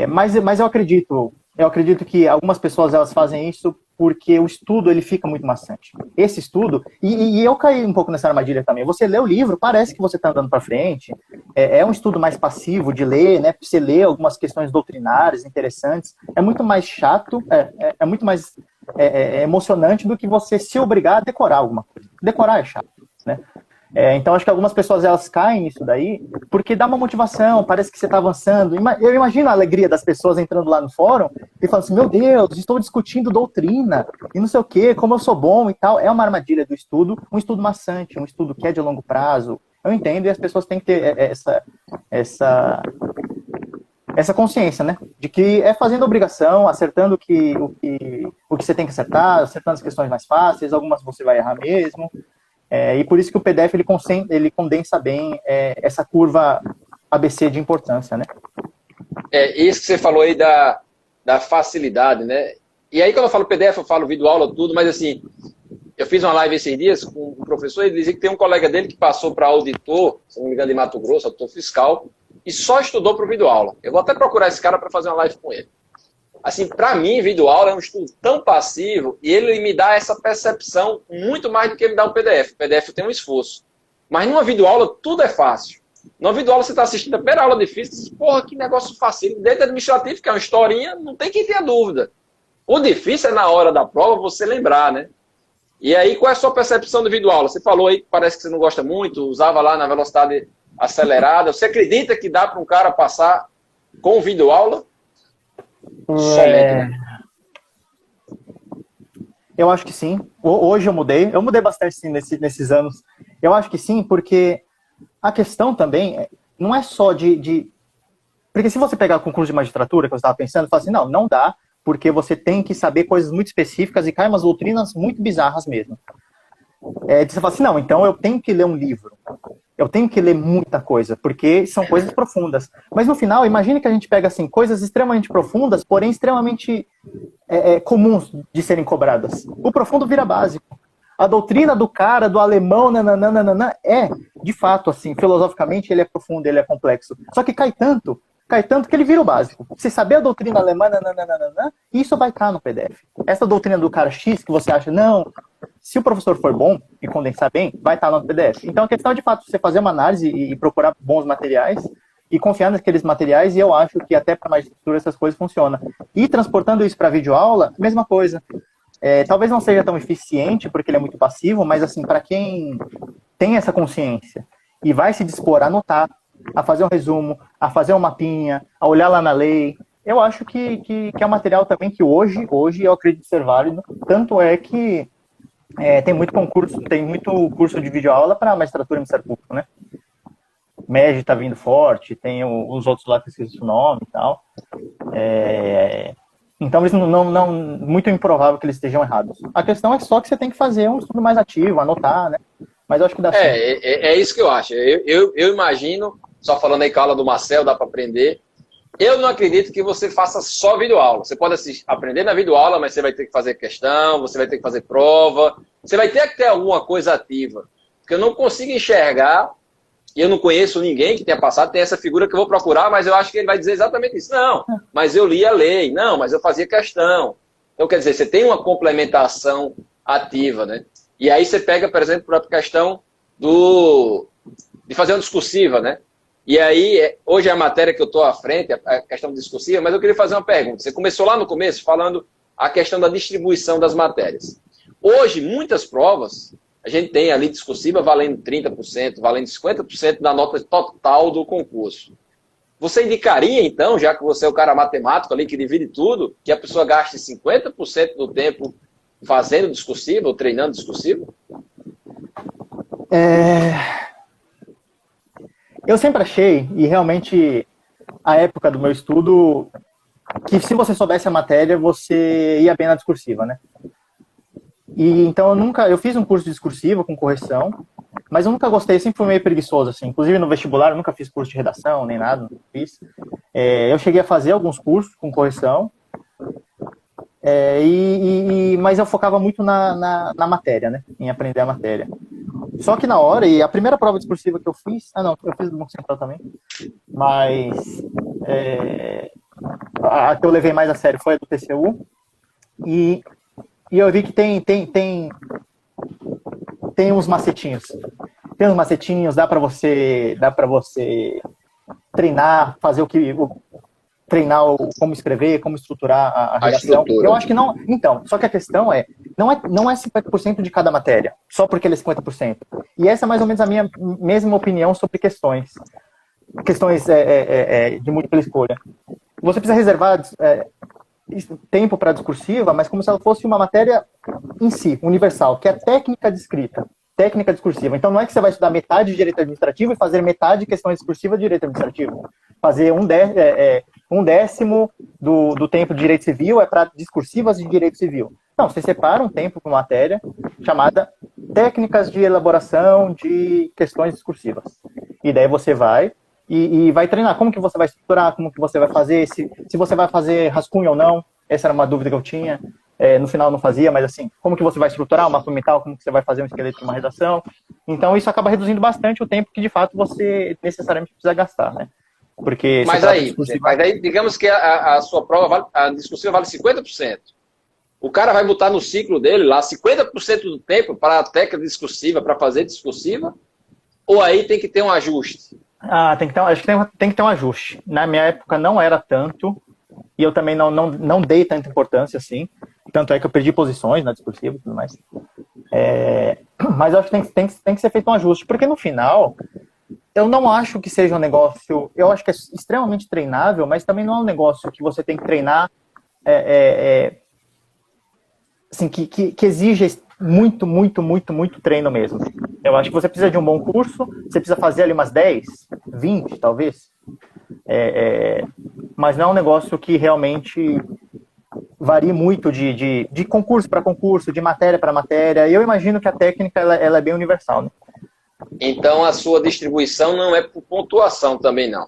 Mas eu acredito que algumas pessoas elas fazem isso porque o estudo ele fica muito maçante. Esse estudo, e eu caí um pouco nessa armadilha também. Você lê o livro, parece que você está andando para frente, é um estudo mais passivo de ler, né? Você lê algumas questões doutrinárias interessantes, é muito mais chato, é muito mais emocionante do que você se obrigar a decorar alguma coisa. Decorar é chato, né? Então, acho que algumas pessoas elas caem nisso daí, porque dá uma motivação, parece que você está avançando. Eu imagino a alegria das pessoas entrando lá no fórum e falando assim, meu Deus, estou discutindo doutrina, e não sei o quê, como eu sou bom e tal. É uma armadilha do estudo, um estudo maçante, um estudo que é de longo prazo. Eu entendo, e as pessoas têm que ter essa consciência, né? De que é fazendo a obrigação, acertando o que você tem que acertar, acertando as questões mais fáceis, algumas você vai errar mesmo. E por isso que o PDF ele condensa bem essa curva ABC de importância, né? Isso que você falou aí da facilidade, né? E aí quando eu falo PDF, eu falo videoaula, tudo, mas assim, eu fiz uma live esses dias com um professor e ele dizia que tem um colega dele que passou para auditor, se não me engano, de Mato Grosso, auditor fiscal, e só estudou para o videoaula. Eu vou até procurar esse cara para fazer uma live com ele. assim, para mim, videoaula é um estudo tão passivo e ele me dá essa percepção muito mais do que me dá um PDF. O PDF tem um esforço. Mas numa videoaula, tudo é fácil. Numa videoaula, você está assistindo a primeira aula difícil e diz, porra, que negócio fácil. Dentro administrativo, que é uma historinha, não tem quem tenha dúvida. O difícil é na hora da prova você lembrar, né? E aí, qual é a sua percepção de videoaula? Você falou aí que parece que você não gosta muito, usava lá na velocidade acelerada. Você acredita que dá para um cara passar com videoaula? Somente, né? Eu acho que sim. Hoje eu mudei bastante sim nesses anos. Eu acho que sim, porque a questão também não é só Porque se você pegar o concurso de magistratura, que eu estava pensando, fala assim, não dá, porque você tem que saber coisas muito específicas e cai umas doutrinas muito bizarras mesmo. Você fala assim, não, então eu tenho que ler um livro. Eu tenho que ler muita coisa, porque são coisas profundas. Mas no final, imagine que a gente pega assim, coisas extremamente profundas, porém extremamente comuns de serem cobradas. O profundo vira básico. A doutrina do cara, do alemão, de fato, assim, filosoficamente ele é profundo, ele é complexo. Só que cai tanto que ele vira o básico. Você saber a doutrina alemã, isso vai estar no PDF. Essa doutrina do cara X que você acha, não, se o professor for bom e condensar bem, vai estar no PDF. Então a questão é, de fato, você fazer uma análise e procurar bons materiais e confiar naqueles materiais, e eu acho que até para magistratura essas coisas funcionam. E transportando isso para videoaula, mesma coisa. Talvez não seja tão eficiente, porque ele é muito passivo, mas assim, para quem tem essa consciência e vai se dispor a anotar, a fazer um resumo, a fazer um mapinha, a olhar lá na lei, eu acho que é um material também que hoje eu acredito ser válido. Tanto é que tem muito curso de videoaula para magistratura e Ministério Público, né? MEG está vindo forte, tem os outros lá que eu esqueci o nome e tal. Então, eles muito improvável que eles estejam errados. A questão é só que você tem que fazer um estudo mais ativo, anotar, né? Mas eu acho que dá certo. É isso que eu acho. Eu imagino, só falando aí com a aula do Marcel, dá para aprender. Eu não acredito que você faça só videoaula. Você pode aprender na videoaula, mas você vai ter que fazer questão, você vai ter que fazer prova, você vai ter que ter alguma coisa ativa. Porque eu não consigo enxergar, e eu não conheço ninguém que tenha passado, tem essa figura que eu vou procurar, mas eu acho que ele vai dizer exatamente isso. Não, mas eu li a lei. Não, mas eu fazia questão. Então, quer dizer, você tem uma complementação ativa, né? E aí você pega, por exemplo, a questão de fazer uma discursiva, né? E aí, hoje é a matéria que eu estou à frente, a questão discursiva, mas eu queria fazer uma pergunta. Você começou lá no começo falando a questão da distribuição das matérias. Hoje, muitas provas, a gente tem ali discursiva valendo 30%, valendo 50% da nota total do concurso. Você indicaria, então, já que você é o cara matemático ali que divide tudo, que a pessoa gaste 50% do tempo fazendo discursiva ou treinando discursiva? Eu sempre achei, e realmente a época do meu estudo, que se você soubesse a matéria, você ia bem na discursiva, né? E então eu fiz um curso de discursiva com correção, mas eu nunca gostei, sempre fui meio preguiçoso, assim. Inclusive no vestibular eu nunca fiz curso de redação, nem nada, não fiz. Eu cheguei a fazer alguns cursos com correção, mas eu focava muito na matéria, né? Em aprender a matéria. Só que na hora, e a primeira prova discursiva que eu fiz... eu fiz do Banco Central também. Mas a que eu levei mais a sério foi a do TCU. E eu vi que tem uns macetinhos. Tem uns macetinhos, dá pra você treinar, fazer treinar como escrever, como estruturar a redação. Eu acho que não. Então, só que a questão não é 50% de cada matéria, só porque ele é 50%. E essa é mais ou menos a minha mesma opinião sobre questões de múltipla escolha. Você precisa reservar tempo para discursiva, mas como se ela fosse uma matéria em si, universal, que é técnica de escrita, técnica discursiva. Então não é que você vai estudar metade de direito administrativo e fazer metade de questões discursivas de direito administrativo. Fazer um décimo do tempo de direito civil é para discursivas de direito civil. Não, você separa um tempo para uma matéria chamada técnicas de elaboração de questões discursivas. E daí você vai e vai treinar como que você vai estruturar, como que você vai fazer, se você vai fazer rascunho ou não. Essa era uma dúvida que eu tinha. No final não fazia, mas assim, como que você vai estruturar um mapa mental, como que você vai fazer um esqueleto de uma redação. Então isso acaba reduzindo bastante o tempo que de fato você necessariamente precisa gastar, né? Porque Mas aí, digamos que a sua prova, a discursiva vale 50%. O cara vai botar no ciclo dele lá 50% do tempo para a técnica discursiva, para fazer discursiva, ou aí tem que ter um ajuste? Tem que ter, acho que tem que ter um ajuste. Na minha época não era tanto, e eu também não dei tanta importância assim. Tanto é que eu perdi posições na discursiva e tudo mais. Mas eu acho que tem que ser feito um ajuste, porque no final, eu não acho que seja um negócio. Eu acho que é extremamente treinável, mas também não é um negócio que você tem que treinar. Assim, que exige muito, muito, muito, muito treino mesmo. Eu acho que você precisa de um bom curso, você precisa fazer ali umas 10, 20, talvez. Mas não é um negócio que realmente varia muito de concurso para concurso, de matéria para matéria. E eu imagino que a técnica ela é bem universal, né? Então a sua distribuição não é por pontuação também, não.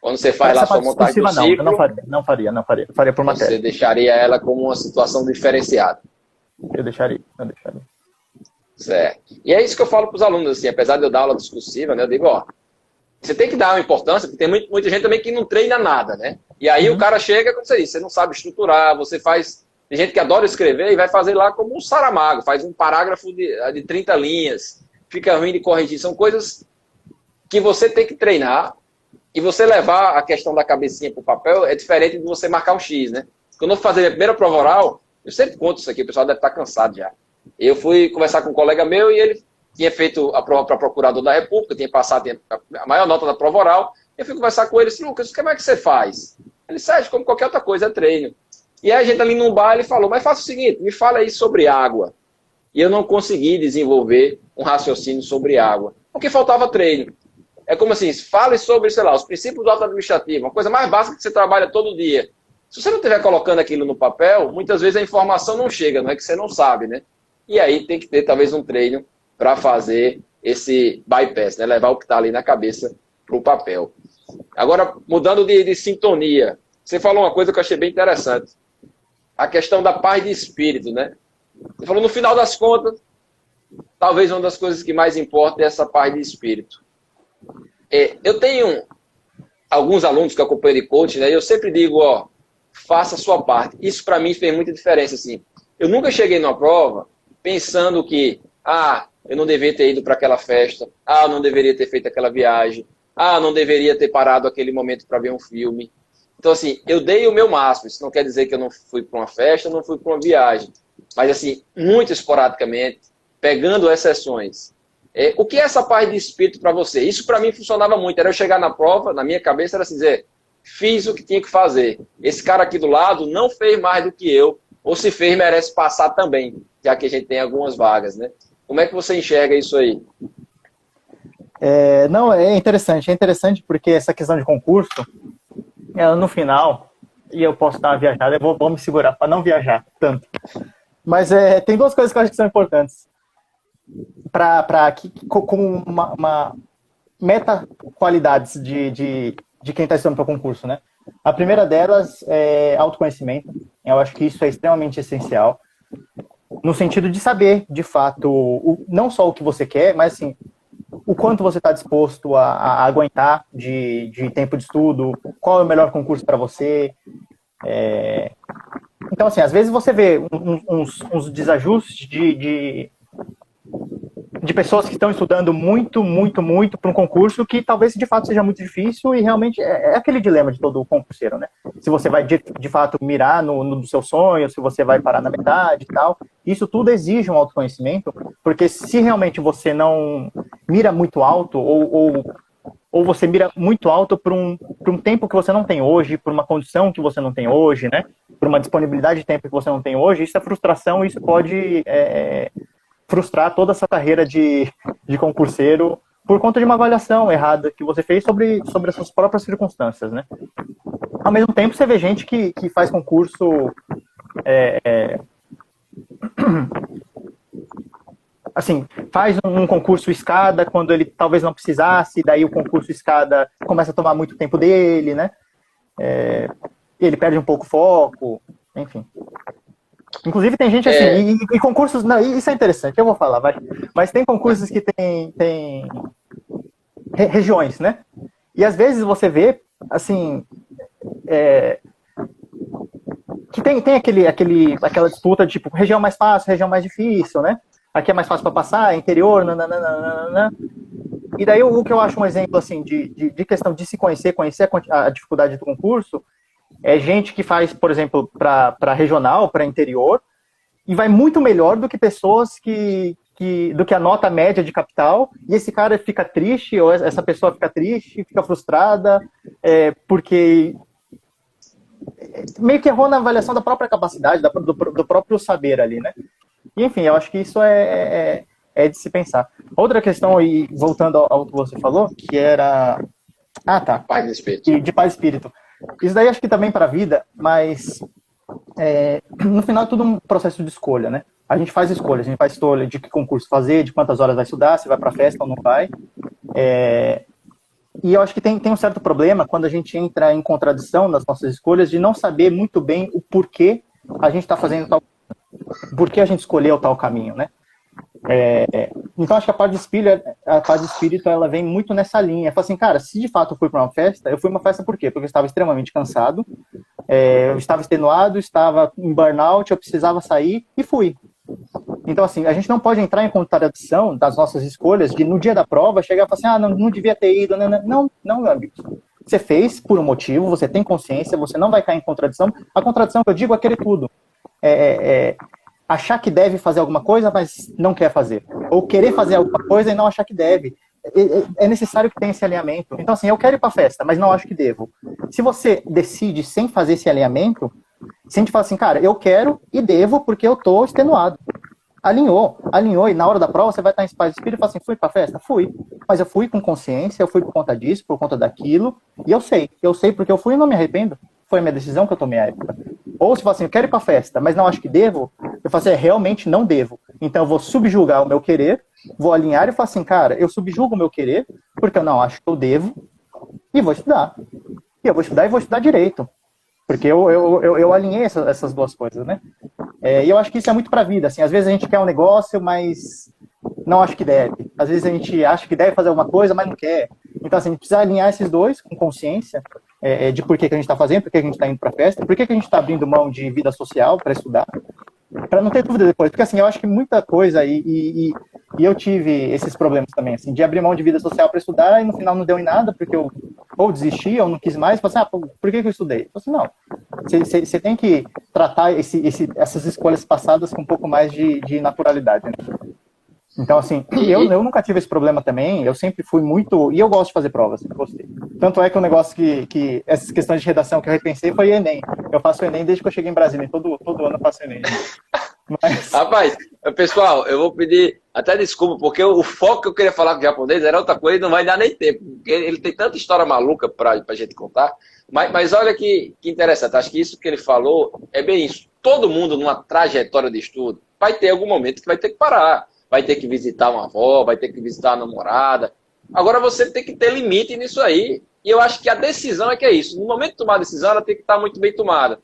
Quando você faz lá a sua montagem do ciclo... Não faria. Faria por matéria. Você deixaria ela como uma situação diferenciada. Eu deixaria. Certo. E é isso que eu falo para os alunos, assim, apesar de eu dar aula discursiva, né, eu digo, ó, você tem que dar uma importância, porque tem muita gente também que não treina nada, né? E aí o cara chega, como você disse, você não sabe estruturar, você faz... Tem gente que adora escrever e vai fazer lá como um Saramago, faz um parágrafo de 30 linhas, fica ruim de corrigir. São coisas que você tem que treinar. E você levar a questão da cabecinha para o papel é diferente de você marcar um X, né? Quando eu fui fazer minha primeira prova oral, eu sempre conto isso aqui, o pessoal deve estar cansado já. Eu fui conversar com um colega meu e ele tinha feito a prova para procurador da República, tinha passado a maior nota da prova oral. Eu fui conversar com ele e disse, Lucas, como é que você faz? Ele disse, como qualquer outra coisa, é treino. E aí a gente ali num bar, ele falou, mas faça o seguinte, me fala aí sobre água. E eu não consegui desenvolver um raciocínio sobre água, porque faltava treino. É como assim, fale sobre, sei lá, os princípios do auto administrativo, uma coisa mais básica que você trabalha todo dia. Se você não estiver colocando aquilo no papel, muitas vezes a informação não chega, não é que você não sabe, né? E aí tem que ter talvez um treino para fazer esse bypass, né? Levar o que está ali na cabeça para o papel. Agora, mudando de sintonia, você falou uma coisa que eu achei bem interessante. A questão da paz de espírito, né? Você falou, no final das contas, talvez uma das coisas que mais importa é essa paz de espírito. Eu tenho alguns alunos que acompanham de coach, né? E eu sempre digo, ó, faça a sua parte. Isso para mim fez muita diferença, assim. Eu nunca cheguei numa prova pensando que, eu não deveria ter ido para aquela festa, eu não deveria ter feito aquela viagem, eu não deveria ter parado aquele momento para ver um filme. Então, assim, eu dei o meu máximo. Isso não quer dizer que eu não fui para uma festa, não fui para uma viagem. Mas, assim, muito esporadicamente, pegando exceções. O que é essa paz de espírito para você? Isso para mim funcionava muito. Era eu chegar na prova, na minha cabeça era assim dizer, fiz o que tinha que fazer. Esse cara aqui do lado não fez mais do que eu, ou se fez, merece passar também, já que a gente tem algumas vagas, né? Como é que você enxerga isso aí? Não, é interessante porque essa questão de concurso, no final, e eu posso dar uma viajada, eu vou me segurar para não viajar tanto. Mas tem duas coisas que eu acho que são importantes. Como uma meta qualidades de quem está estudando para o concurso, né? A primeira delas é autoconhecimento. Eu acho que isso é extremamente essencial, no sentido de saber, de fato, não só o que você quer, mas assim, o quanto você está disposto a aguentar de tempo de estudo, qual é o melhor concurso para você. Então, assim, às vezes você vê uns desajustes de pessoas que estão estudando muito, muito, muito para um concurso que talvez de fato seja muito difícil e realmente é aquele dilema de todo concurseiro, né? Se você vai de fato mirar no seu sonho, se você vai parar na metade e tal, isso tudo exige um autoconhecimento, porque se realmente você não mira muito alto ou você mira muito alto para um tempo que você não tem hoje, por uma condição que você não tem hoje, né? Por uma disponibilidade de tempo que você não tem hoje, isso é frustração, isso pode frustrar toda essa carreira de concurseiro por conta de uma avaliação errada que você fez sobre as suas próprias circunstâncias, né? Ao mesmo tempo, você vê gente que faz concurso assim, faz um concurso escada quando ele talvez não precisasse, daí o concurso escada começa a tomar muito tempo dele, né? Ele perde um pouco o foco, enfim. Inclusive tem gente assim, e concursos, não, isso é interessante, eu vou falar, mas tem concursos que tem regiões, né? E às vezes você vê, assim, que tem aquela disputa de, tipo, região mais fácil, região mais difícil, né? Aqui é mais fácil para passar, interior, nananana. E daí o que eu acho um exemplo, assim, de questão de se conhecer a dificuldade do concurso, é gente que faz, por exemplo, para regional, para interior, e vai muito melhor do que pessoas do que a nota média de capital, e esse cara fica triste, ou essa pessoa fica triste, fica frustrada, porque meio que errou na avaliação da própria capacidade, do próprio saber ali, né? E, enfim, eu acho que isso é de se pensar. Outra questão, e voltando ao que você falou, que era... Ah, tá. Paz de espírito. De paz de espírito. Isso daí acho que também para a vida, mas no final é tudo um processo de escolha, né? A gente faz escolha de que concurso fazer, de quantas horas vai estudar, se vai para festa ou não vai. E eu acho que tem um certo problema quando a gente entra em contradição nas nossas escolhas de não saber muito bem o porquê a gente está fazendo tal coisa, por que a gente escolheu tal caminho, né? Então acho que a paz de espírito ela vem muito nessa linha. Fala assim, cara, se de fato eu fui para uma festa, eu fui uma festa por quê? Porque eu estava extremamente cansado, eu estava extenuado, estava em burnout, eu precisava sair e fui. Então, assim, a gente não pode entrar em contradição das nossas escolhas de, no dia da prova, chegar e falar assim, não devia ter ido. Não, meu amigo. Você fez por um motivo, você tem consciência, você não vai cair em contradição. A contradição que eu digo é querer tudo. Achar que deve fazer alguma coisa, mas não quer fazer. Ou querer fazer alguma coisa e não achar que deve. É necessário que tenha esse alinhamento. Então, assim, eu quero ir para a festa, mas não acho que devo. Se você decide sem fazer esse alinhamento, se a gente fala assim, cara, eu quero e devo porque eu tô extenuado. Alinhou, e na hora da prova você vai estar em paz de espírito e fala assim, fui pra festa? Fui. Mas eu fui com consciência, eu fui por conta disso, por conta daquilo, e eu sei porque eu fui e não me arrependo. Foi a minha decisão que eu tomei à época. Ou se fala assim, eu quero ir pra festa, mas não acho que devo, eu falo assim, realmente não devo. Então eu vou subjugar o meu querer, vou alinhar e falar assim, cara, eu subjugo o meu querer, porque eu não acho que eu devo, e vou estudar. E eu vou estudar direito. Porque eu alinhei essas duas coisas, né? E eu acho que isso é muito pra vida, assim. Às vezes a gente quer um negócio, mas não acho que deve. Às vezes a gente acha que deve fazer alguma coisa, mas não quer. Então, assim, a gente precisa alinhar esses dois com consciência de por que a gente está fazendo, por que a gente está indo pra festa, por que a gente está abrindo mão de vida social para estudar, para não ter dúvida depois. Porque, assim, eu acho que muita coisa, e eu tive esses problemas também, assim, de abrir mão de vida social para estudar e no final não deu em nada, porque eu ou desisti, ou não quis mais, falei assim, por que eu estudei? Eu falei assim, não, você tem que tratar essas escolhas passadas com um pouco mais de naturalidade, né? Então, assim, eu nunca tive esse problema também, eu sempre fui muito... E eu gosto de fazer provas, sempre gostei. Tanto é que o negócio que essas questões de redação que eu repensei foi Enem. Eu faço Enem desde que eu cheguei em Brasília, todo ano eu faço Enem. Mas... Rapaz, pessoal, eu vou pedir até desculpa, porque o foco que eu queria falar com o japonês era outra coisa e não vai dar nem tempo, porque ele tem tanta história maluca pra gente contar. Mas olha que interessante, acho que isso que ele falou é bem isso. Todo mundo numa trajetória de estudo vai ter algum momento que vai ter que parar. Vai ter que visitar uma avó, vai ter que visitar a namorada. Agora você tem que ter limite nisso aí. E eu acho que a decisão é que é isso. No momento de tomar a decisão, ela tem que estar muito bem tomada.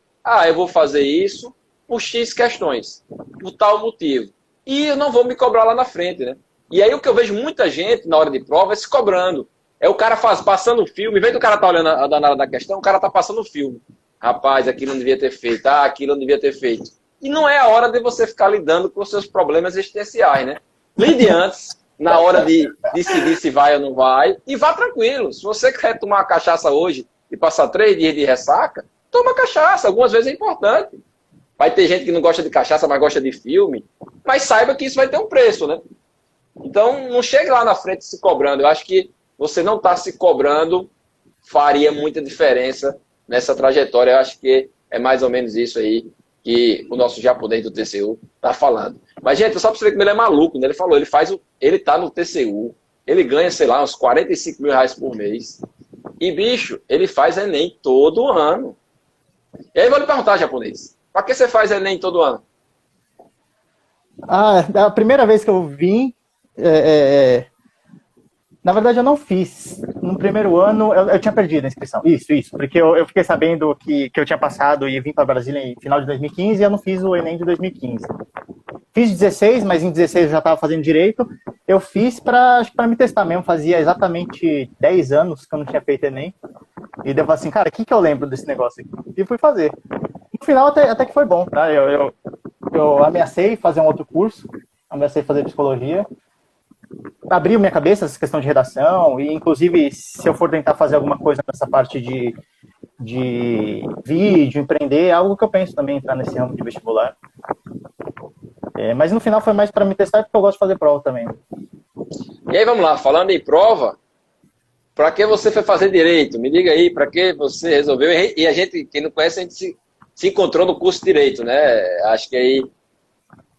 Eu vou fazer isso por X questões, por tal motivo. E eu não vou me cobrar lá na frente, né? E aí o que eu vejo muita gente na hora de prova é se cobrando. É o cara passando o filme, em vez do cara estar olhando a danada da questão, o cara está passando o filme. Rapaz, aquilo não devia ter feito, aquilo não devia ter feito. E não é a hora de você ficar lidando com os seus problemas existenciais, né? Lide antes, na hora de decidir se vai ou não vai, e vá tranquilo. Se você quer tomar uma cachaça hoje e passar 3 dias de ressaca, toma cachaça, algumas vezes é importante. Vai ter gente que não gosta de cachaça, mas gosta de filme, mas saiba que isso vai ter um preço, né? Então, não chegue lá na frente se cobrando. Eu acho que você não está se cobrando faria muita diferença nessa trajetória. Eu acho que é mais ou menos isso aí que o nosso japonês do TCU está falando. Mas, gente, só para você ver como ele é maluco, né? Ele falou, ele tá no TCU, ele ganha, sei lá, uns 45 mil reais por mês. E, bicho, ele faz Enem todo ano. E aí eu vou lhe perguntar, japonês, para que você faz Enem todo ano? A primeira vez que eu vim, na verdade eu não fiz. No primeiro ano eu tinha perdido a inscrição. Isso, porque eu fiquei sabendo que eu tinha passado e vim para Brasília em final de 2015 e eu não fiz o Enem de 2015. Fiz 16, mas em 16 eu já estava fazendo direito. Eu fiz para me testar mesmo. Fazia exatamente 10 anos que eu não tinha feito Enem. E daí eu falei assim, cara, o que eu lembro desse negócio aqui? E fui fazer. No final até que foi bom, tá? Eu ameacei fazer um outro curso, ameacei fazer psicologia. Abriu minha cabeça essa questão de redação, e inclusive se eu for tentar fazer alguma coisa nessa parte de vídeo, empreender, é algo que eu penso também entrar nesse ramo de vestibular. Mas no final foi mais para me testar, porque eu gosto de fazer prova também. E aí, vamos lá, falando em prova, para que você foi fazer direito? Me diga aí, para que você resolveu? E a gente, quem não conhece, a gente se encontrou no curso de direito, né? Acho que aí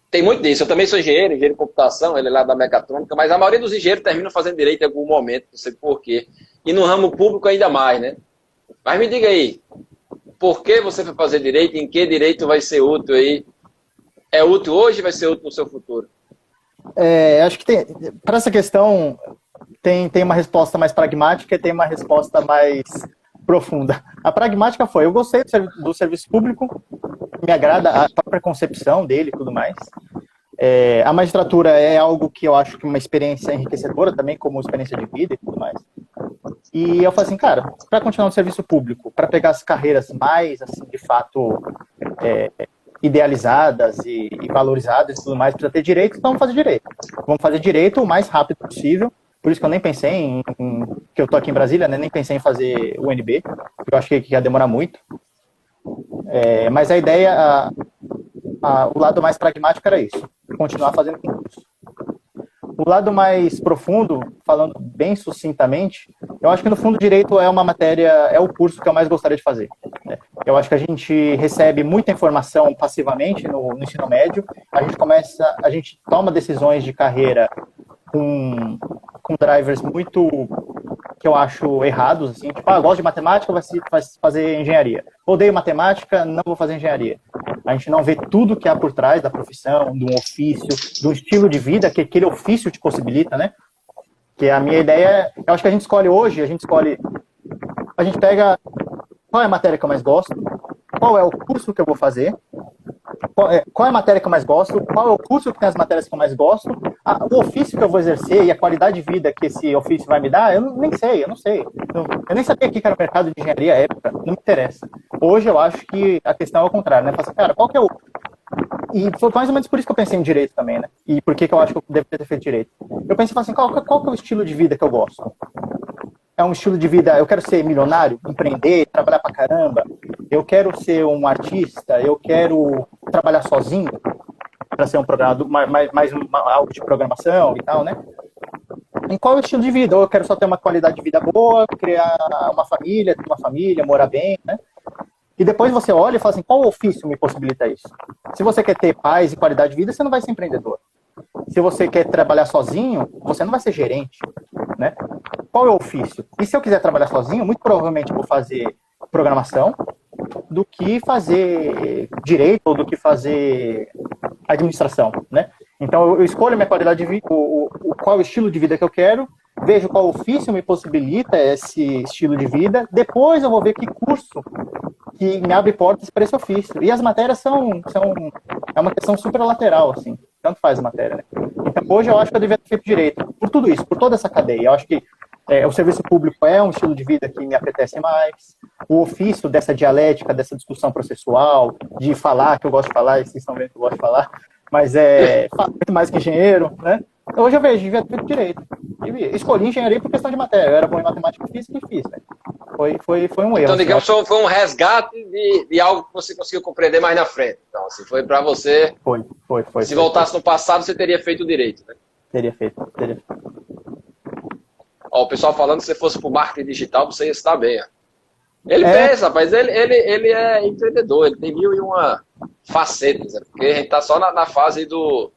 tem muito disso. Eu também sou engenheiro de computação, ele é lá da mecatrônica, mas a maioria dos engenheiros terminam fazendo direito em algum momento, não sei por quê. E no ramo público ainda mais, né? Mas me diga aí, por que você foi fazer direito? Em que direito vai ser útil aí? É útil hoje e vai ser útil no seu futuro? Acho que para essa questão tem uma resposta mais pragmática e tem uma resposta mais profunda. A pragmática foi, eu gostei do serviço público, me agrada a própria concepção dele e tudo mais. A magistratura é algo que eu acho que é uma experiência enriquecedora também, como experiência de vida e tudo mais. E eu falei assim, cara, para continuar no serviço público, para pegar as carreiras mais, assim, de fato, idealizadas e valorizadas e tudo mais, precisa ter direito, então vamos fazer direito. Vamos fazer direito o mais rápido possível. Por isso que eu nem pensei que eu tô aqui em Brasília, né? Nem pensei em fazer o UNB, porque eu achei que ia demorar muito. Mas a ideia, o lado mais pragmático era isso, continuar fazendo concurso. O lado mais profundo, falando bem sucintamente, eu acho que no fundo direito é uma matéria, é o curso que eu mais gostaria de fazer. Eu acho que a gente recebe muita informação passivamente no ensino médio, a gente toma decisões de carreira com drivers muito, que eu acho errados, assim, tipo, eu gosto de matemática, vai fazer engenharia. Odeio matemática, não vou fazer engenharia. A gente não vê tudo que há por trás da profissão, de um ofício, de um estilo de vida que aquele ofício te possibilita, né? Que a minha ideia, eu acho que a gente pega qual é a matéria que eu mais gosto, qual é o curso que eu vou fazer, qual é a matéria que eu mais gosto, qual é o curso que tem as matérias que eu mais gosto, o ofício que eu vou exercer e a qualidade de vida que esse ofício vai me dar, eu não sei. Eu nem sabia que era o mercado de engenharia à época, não me interessa. Hoje eu acho que a questão é o contrário, né? Eu falo assim, cara, qual que é o... E foi mais ou menos por isso que eu pensei em direito também, né? E por que eu acho que eu deveria ter feito direito. Eu pensei assim, qual que é o estilo de vida que eu gosto? É um estilo de vida, eu quero ser milionário, empreender, trabalhar pra caramba, eu quero ser um artista, eu quero trabalhar sozinho para ser um programador, algo de programação e tal, né? Em qual é o estilo de vida? Ou eu quero só ter uma qualidade de vida boa, criar uma família, ter uma família, morar bem, né? E depois você olha e fala assim, qual ofício me possibilita isso? Se você quer ter paz e qualidade de vida, você não vai ser empreendedor. Se você quer trabalhar sozinho, você não vai ser gerente, né? Qual é o ofício? E se eu quiser trabalhar sozinho, muito provavelmente eu vou fazer programação do que fazer direito ou do que fazer administração, né? Então eu escolho a minha qualidade de vida, qual é o estilo de vida que eu quero, vejo qual ofício me possibilita esse estilo de vida, depois eu vou ver que curso que me abre portas para esse ofício. E as matérias é uma questão super lateral, assim, tanto faz a matéria, né? Então hoje eu acho que eu devia ter feito direito, por tudo isso, por toda essa cadeia. Eu acho que o serviço público é um estilo de vida que me apetece mais, o ofício dessa dialética, dessa discussão processual, de falar, que eu gosto de falar, e vocês estão vendo que eu gosto de falar, mas falo muito mais que engenheiro, né? Hoje eu vejo, devia ter feito direito. Escolhi engenharia por questão de matéria, eu era bom em matemática física e fiz, né? Foi um erro. Então, digamos, foi um resgate de algo que você conseguiu compreender mais na frente. Então, assim, foi para você... Foi. Se voltasse no passado, você teria feito direito, né? Teria feito. Ó, o pessoal falando que se fosse para o marketing digital, você ia estar bem. Ó. Ele pensa, rapaz, ele é empreendedor, ele tem 1001 facetas, né? Porque a gente está só na fase do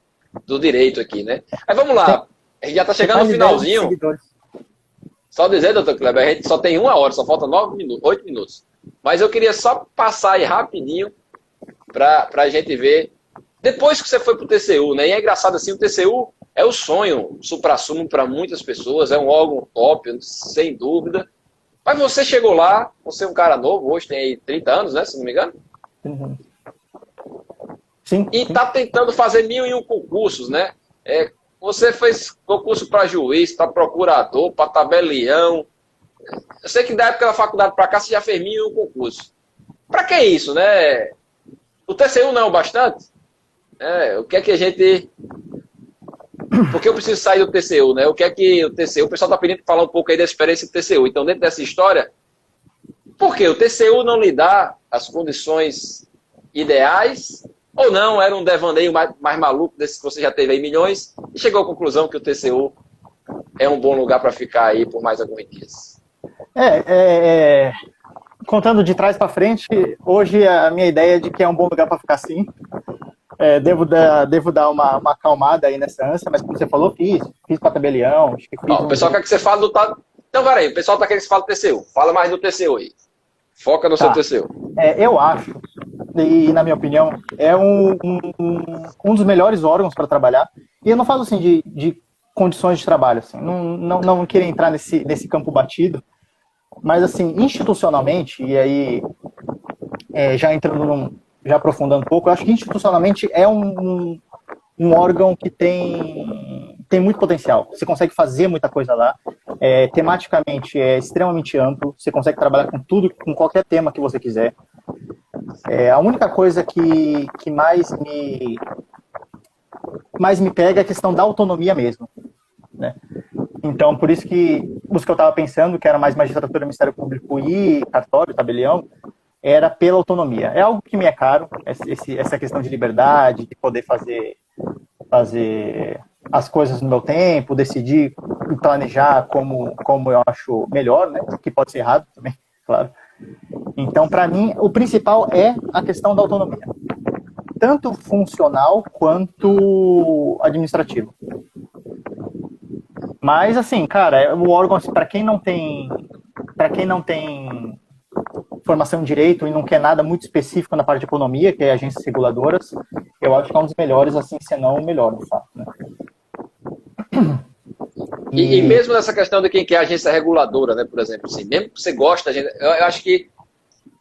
direito aqui, né? Aí vamos lá, a gente já está chegando no finalzinho. Só dizer, doutor Kleber, a gente só tem 1 hora, só falta 8 minutos. Mas eu queria só passar aí rapidinho para a gente ver. Depois que você foi para o TCU, né? E é engraçado assim, o TCU é o sonho, o suprassumo para muitas pessoas, é um órgão top, sem dúvida. Mas você chegou lá, você é um cara novo, hoje tem aí 30 anos, né? Se não me engano. Uhum. Sim, e está tentando fazer 1001 concursos, né? Você fez concurso para juiz, para procurador, para tabelião. Eu sei que da época da faculdade para cá você já fez 1001 concursos. Para que isso, né? O TCU não é o bastante? O que é que a gente... Por que eu preciso sair do TCU, né? O que é que o TCU... O pessoal está pedindo para falar um pouco aí da experiência do TCU. Então, dentro dessa história, por que o TCU não lhe dá as condições ideais? Ou não, era um devaneio mais maluco desse que você já teve aí milhões e chegou à conclusão que o TCU é um bom lugar para ficar aí por mais alguns dias? Contando de trás para frente, hoje a minha ideia é de que é um bom lugar para ficar sim. Devo dar uma acalmada aí nessa ânsia, mas como você falou, fiz para tabelião. Acho que fiz o pessoal quer que você fale do... Então, peraí, o pessoal está querendo que você fale do TCU. Fala mais do TCU aí. Foca no seu TCU. Eu acho, e na minha opinião, é um dos melhores órgãos para trabalhar. E eu não falo assim de condições de trabalho, assim, não queria entrar nesse campo batido, mas assim, institucionalmente, e aí já aprofundando um pouco, eu acho que institucionalmente é um órgão que tem muito potencial. Você consegue fazer muita coisa lá. Tematicamente é extremamente amplo. Você consegue trabalhar com tudo, com qualquer tema que você quiser. A única coisa que mais me pega é a questão da autonomia mesmo, né? Então, por isso que os que eu estava pensando, que era mais magistratura, Ministério Público e cartório, tabelião, era pela autonomia. É algo que me é caro, essa questão de liberdade, de poder fazer as coisas no meu tempo, decidir e planejar como eu acho melhor, né? Que pode ser errado também, claro. Então, para mim, o principal é a questão da autonomia, tanto funcional quanto administrativo. Mas, assim, cara, o órgão, assim, para quem não tem formação em direito e não quer nada muito específico na parte de economia, que é agências reguladoras, eu acho que é um dos melhores, assim, se não o melhor, de fato, né? E mesmo nessa questão de quem quer agência reguladora, né, por exemplo, assim, mesmo que você gosta, eu acho que,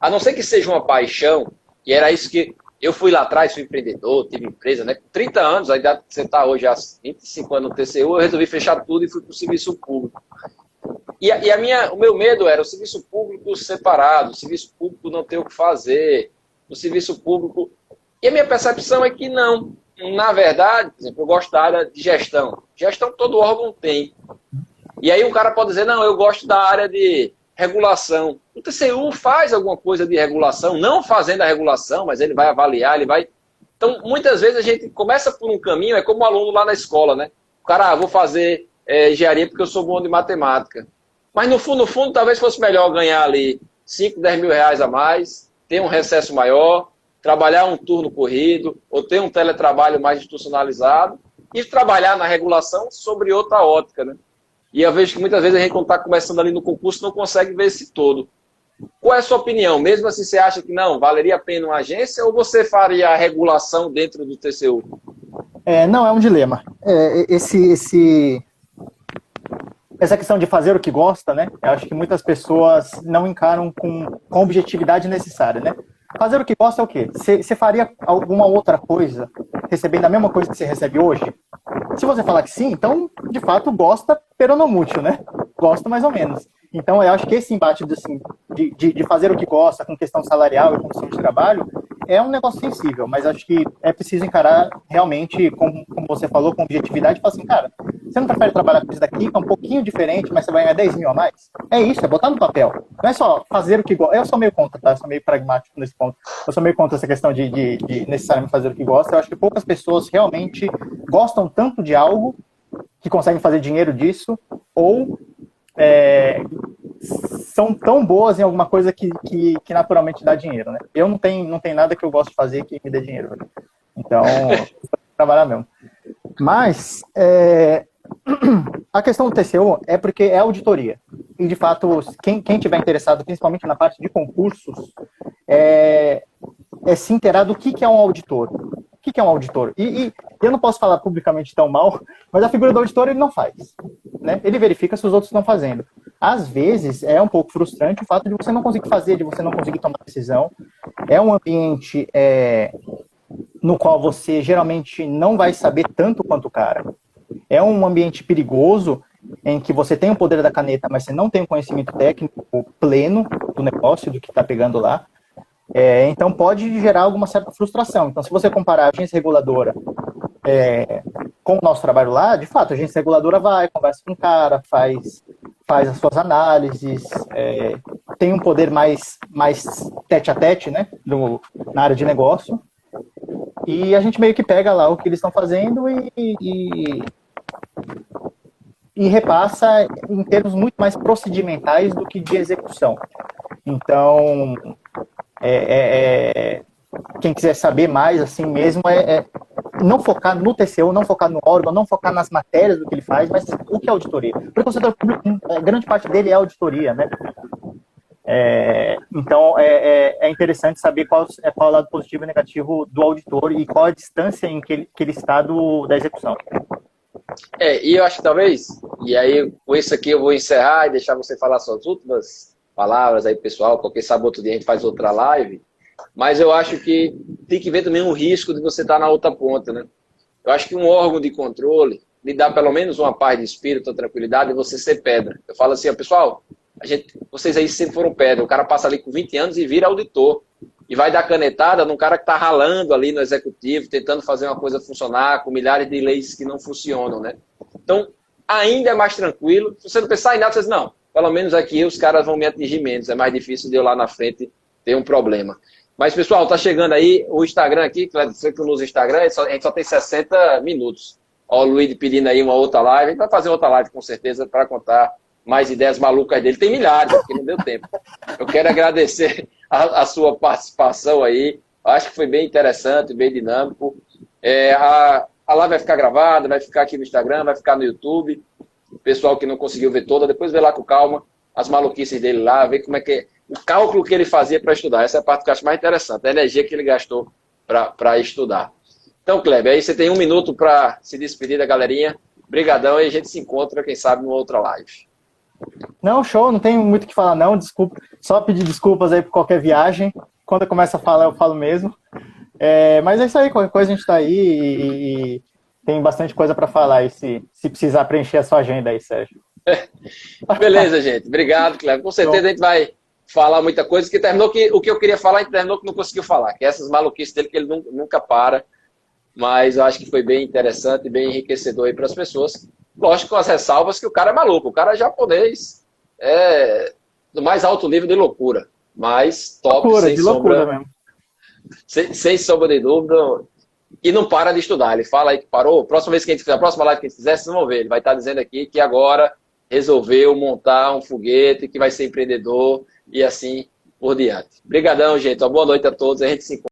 a não ser que seja uma paixão, e era isso que eu fui lá atrás, fui empreendedor, tive empresa, né, com 30 anos, a idade que você está hoje, há 25 anos no TCU, eu resolvi fechar tudo e fui para o serviço público. E o meu medo era o serviço público separado, o serviço público não ter o que fazer, o serviço público... E a minha percepção é que não. Na verdade, por exemplo, eu gosto da área de gestão. Gestão todo órgão tem. E aí um cara pode dizer, não, eu gosto da área de regulação. O TCU faz alguma coisa de regulação, não fazendo a regulação, mas ele vai avaliar, ele vai... Então, muitas vezes a gente começa por um caminho, é como um aluno lá na escola, né? O cara, vou fazer engenharia porque eu sou bom de matemática. Mas no fundo, talvez fosse melhor ganhar ali 5, 10 mil reais a mais, ter um recesso maior, trabalhar um turno corrido, ou ter um teletrabalho mais institucionalizado, e trabalhar na regulação sobre outra ótica, né? E eu vejo que muitas vezes a gente, quando está começando ali no concurso, não consegue ver esse todo. Qual é a sua opinião? Mesmo assim, você acha que não, valeria a pena uma agência, ou você faria a regulação dentro do TCU? Não, é um dilema. Essa questão de fazer o que gosta, né? Eu acho que muitas pessoas não encaram com a objetividade necessária, né? Fazer o que gosta é o quê? Você faria alguma outra coisa recebendo a mesma coisa que você recebe hoje? Se você falar que sim, então, de fato, gosta, pero não muito, né? Gosta mais ou menos. Então, eu acho que esse embate assim, de fazer o que gosta com questão salarial e condição de trabalho é um negócio sensível, mas acho que é preciso encarar realmente, como você falou, com objetividade, e falar assim, cara, você não prefere trabalhar com isso daqui, que é um pouquinho diferente, mas você vai ganhar 10 mil a mais? É isso, é botar no papel. Não é só fazer o que gosta. Eu sou meio contra, tá? Eu sou meio pragmático nesse ponto. Eu sou meio contra essa questão de necessariamente fazer o que gosta. Eu acho que poucas pessoas realmente gostam tanto de algo que conseguem fazer dinheiro disso, ou são tão boas em alguma coisa que naturalmente dá dinheiro, né? Eu não tenho nada que eu gosto de fazer que me dê dinheiro. Então, trabalhar mesmo. Mas, a questão do TCU é porque é auditoria. E, de fato, quem tiver interessado, principalmente na parte de concursos, é se inteirar do que é um auditor. O que é um auditor? E eu não posso falar publicamente tão mal, mas a figura do auditor ele não faz, né? Ele verifica se os outros estão fazendo. Às vezes é um pouco frustrante o fato de você não conseguir fazer, de você não conseguir tomar decisão. É um ambiente no qual você geralmente não vai saber tanto quanto o cara. É um ambiente perigoso, em que você tem o poder da caneta, mas você não tem o conhecimento técnico pleno do negócio, do que está pegando lá. Então pode gerar alguma certa frustração. Então, se você comparar a agência reguladora com o nosso trabalho lá, de fato, a agência reguladora vai, conversa com o cara, faz as suas análises, tem um poder mais tete a tete, né, na área de negócio, e a gente meio que pega lá o que eles estão fazendo e repassa em termos muito mais procedimentais do que de execução. Então, quem quiser saber mais, assim mesmo, não focar no TCU, não focar no órgão, não focar nas matérias do que ele faz, mas o que é auditoria. Porque o setor público, grande parte dele é auditoria, né? Então, é interessante saber qual é o lado positivo e negativo do auditor e qual a distância em que ele está da execução. E eu acho que talvez, e aí com isso aqui eu vou encerrar e deixar você falar suas últimas palavras aí, pessoal, porque sabe outro dia a gente faz outra live, mas eu acho que tem que ver também o risco de você estar na outra ponta, né? Eu acho que um órgão de controle lhe dá pelo menos uma paz de espírito, uma tranquilidade, e você ser pedra. Eu falo assim, ó, pessoal, vocês aí sempre foram pedra, o cara passa ali com 20 anos e vira auditor, e vai dar canetada num cara que está ralando ali no executivo, tentando fazer uma coisa funcionar, com milhares de leis que não funcionam, né? Então, ainda é mais tranquilo. Se você não pensar em nada, você diz, não, pelo menos aqui os caras vão me atingir menos, é mais difícil de eu lá na frente ter um problema. Mas, pessoal, tá chegando aí o Instagram aqui, você que usa o Instagram, a gente só tem 60 minutos. Ó, o Luiz pedindo aí uma outra live, a gente vai fazer outra live com certeza para contar mais ideias malucas dele. Tem milhares, porque não deu tempo. Eu quero agradecer a sua participação aí. Acho que foi bem interessante, bem dinâmico. A live vai ficar gravada, vai ficar aqui no Instagram, vai ficar no YouTube. O pessoal que não conseguiu ver toda, depois vê lá com calma as maluquices dele lá, vê como é que é o cálculo que ele fazia para estudar. Essa é a parte que eu acho mais interessante, a energia que ele gastou para estudar. Então, Kleber, aí você tem 1 minuto para se despedir da galerinha. Brigadão e a gente se encontra, quem sabe, numa outra live. Não, show, não tenho muito o que falar não, desculpa, só pedir desculpas aí por qualquer viagem, quando eu começo a falar eu falo mesmo, mas é isso aí, qualquer coisa a gente tá aí e tem bastante coisa para falar aí, se precisar preencher a sua agenda aí, Sérgio. Beleza, gente, obrigado, Cleber, com certeza a gente vai falar muita coisa, que terminou que o que eu queria falar, a gente terminou que não conseguiu falar, que é essas maluquices dele que ele nunca para, mas eu acho que foi bem interessante e bem enriquecedor aí para as pessoas. Lógico, com as ressalvas que o cara é maluco, o cara é japonês, do mais alto nível de loucura, mas top, loucura, sem de sombra, loucura mesmo. Sem sombra de dúvida, e não para de estudar. Ele fala aí que parou, próxima live que a gente fizer, vocês vão ver, ele vai estar dizendo aqui que agora resolveu montar um foguete, que vai ser empreendedor e assim por diante. Obrigadão, gente, uma boa noite a todos, a gente se encontra.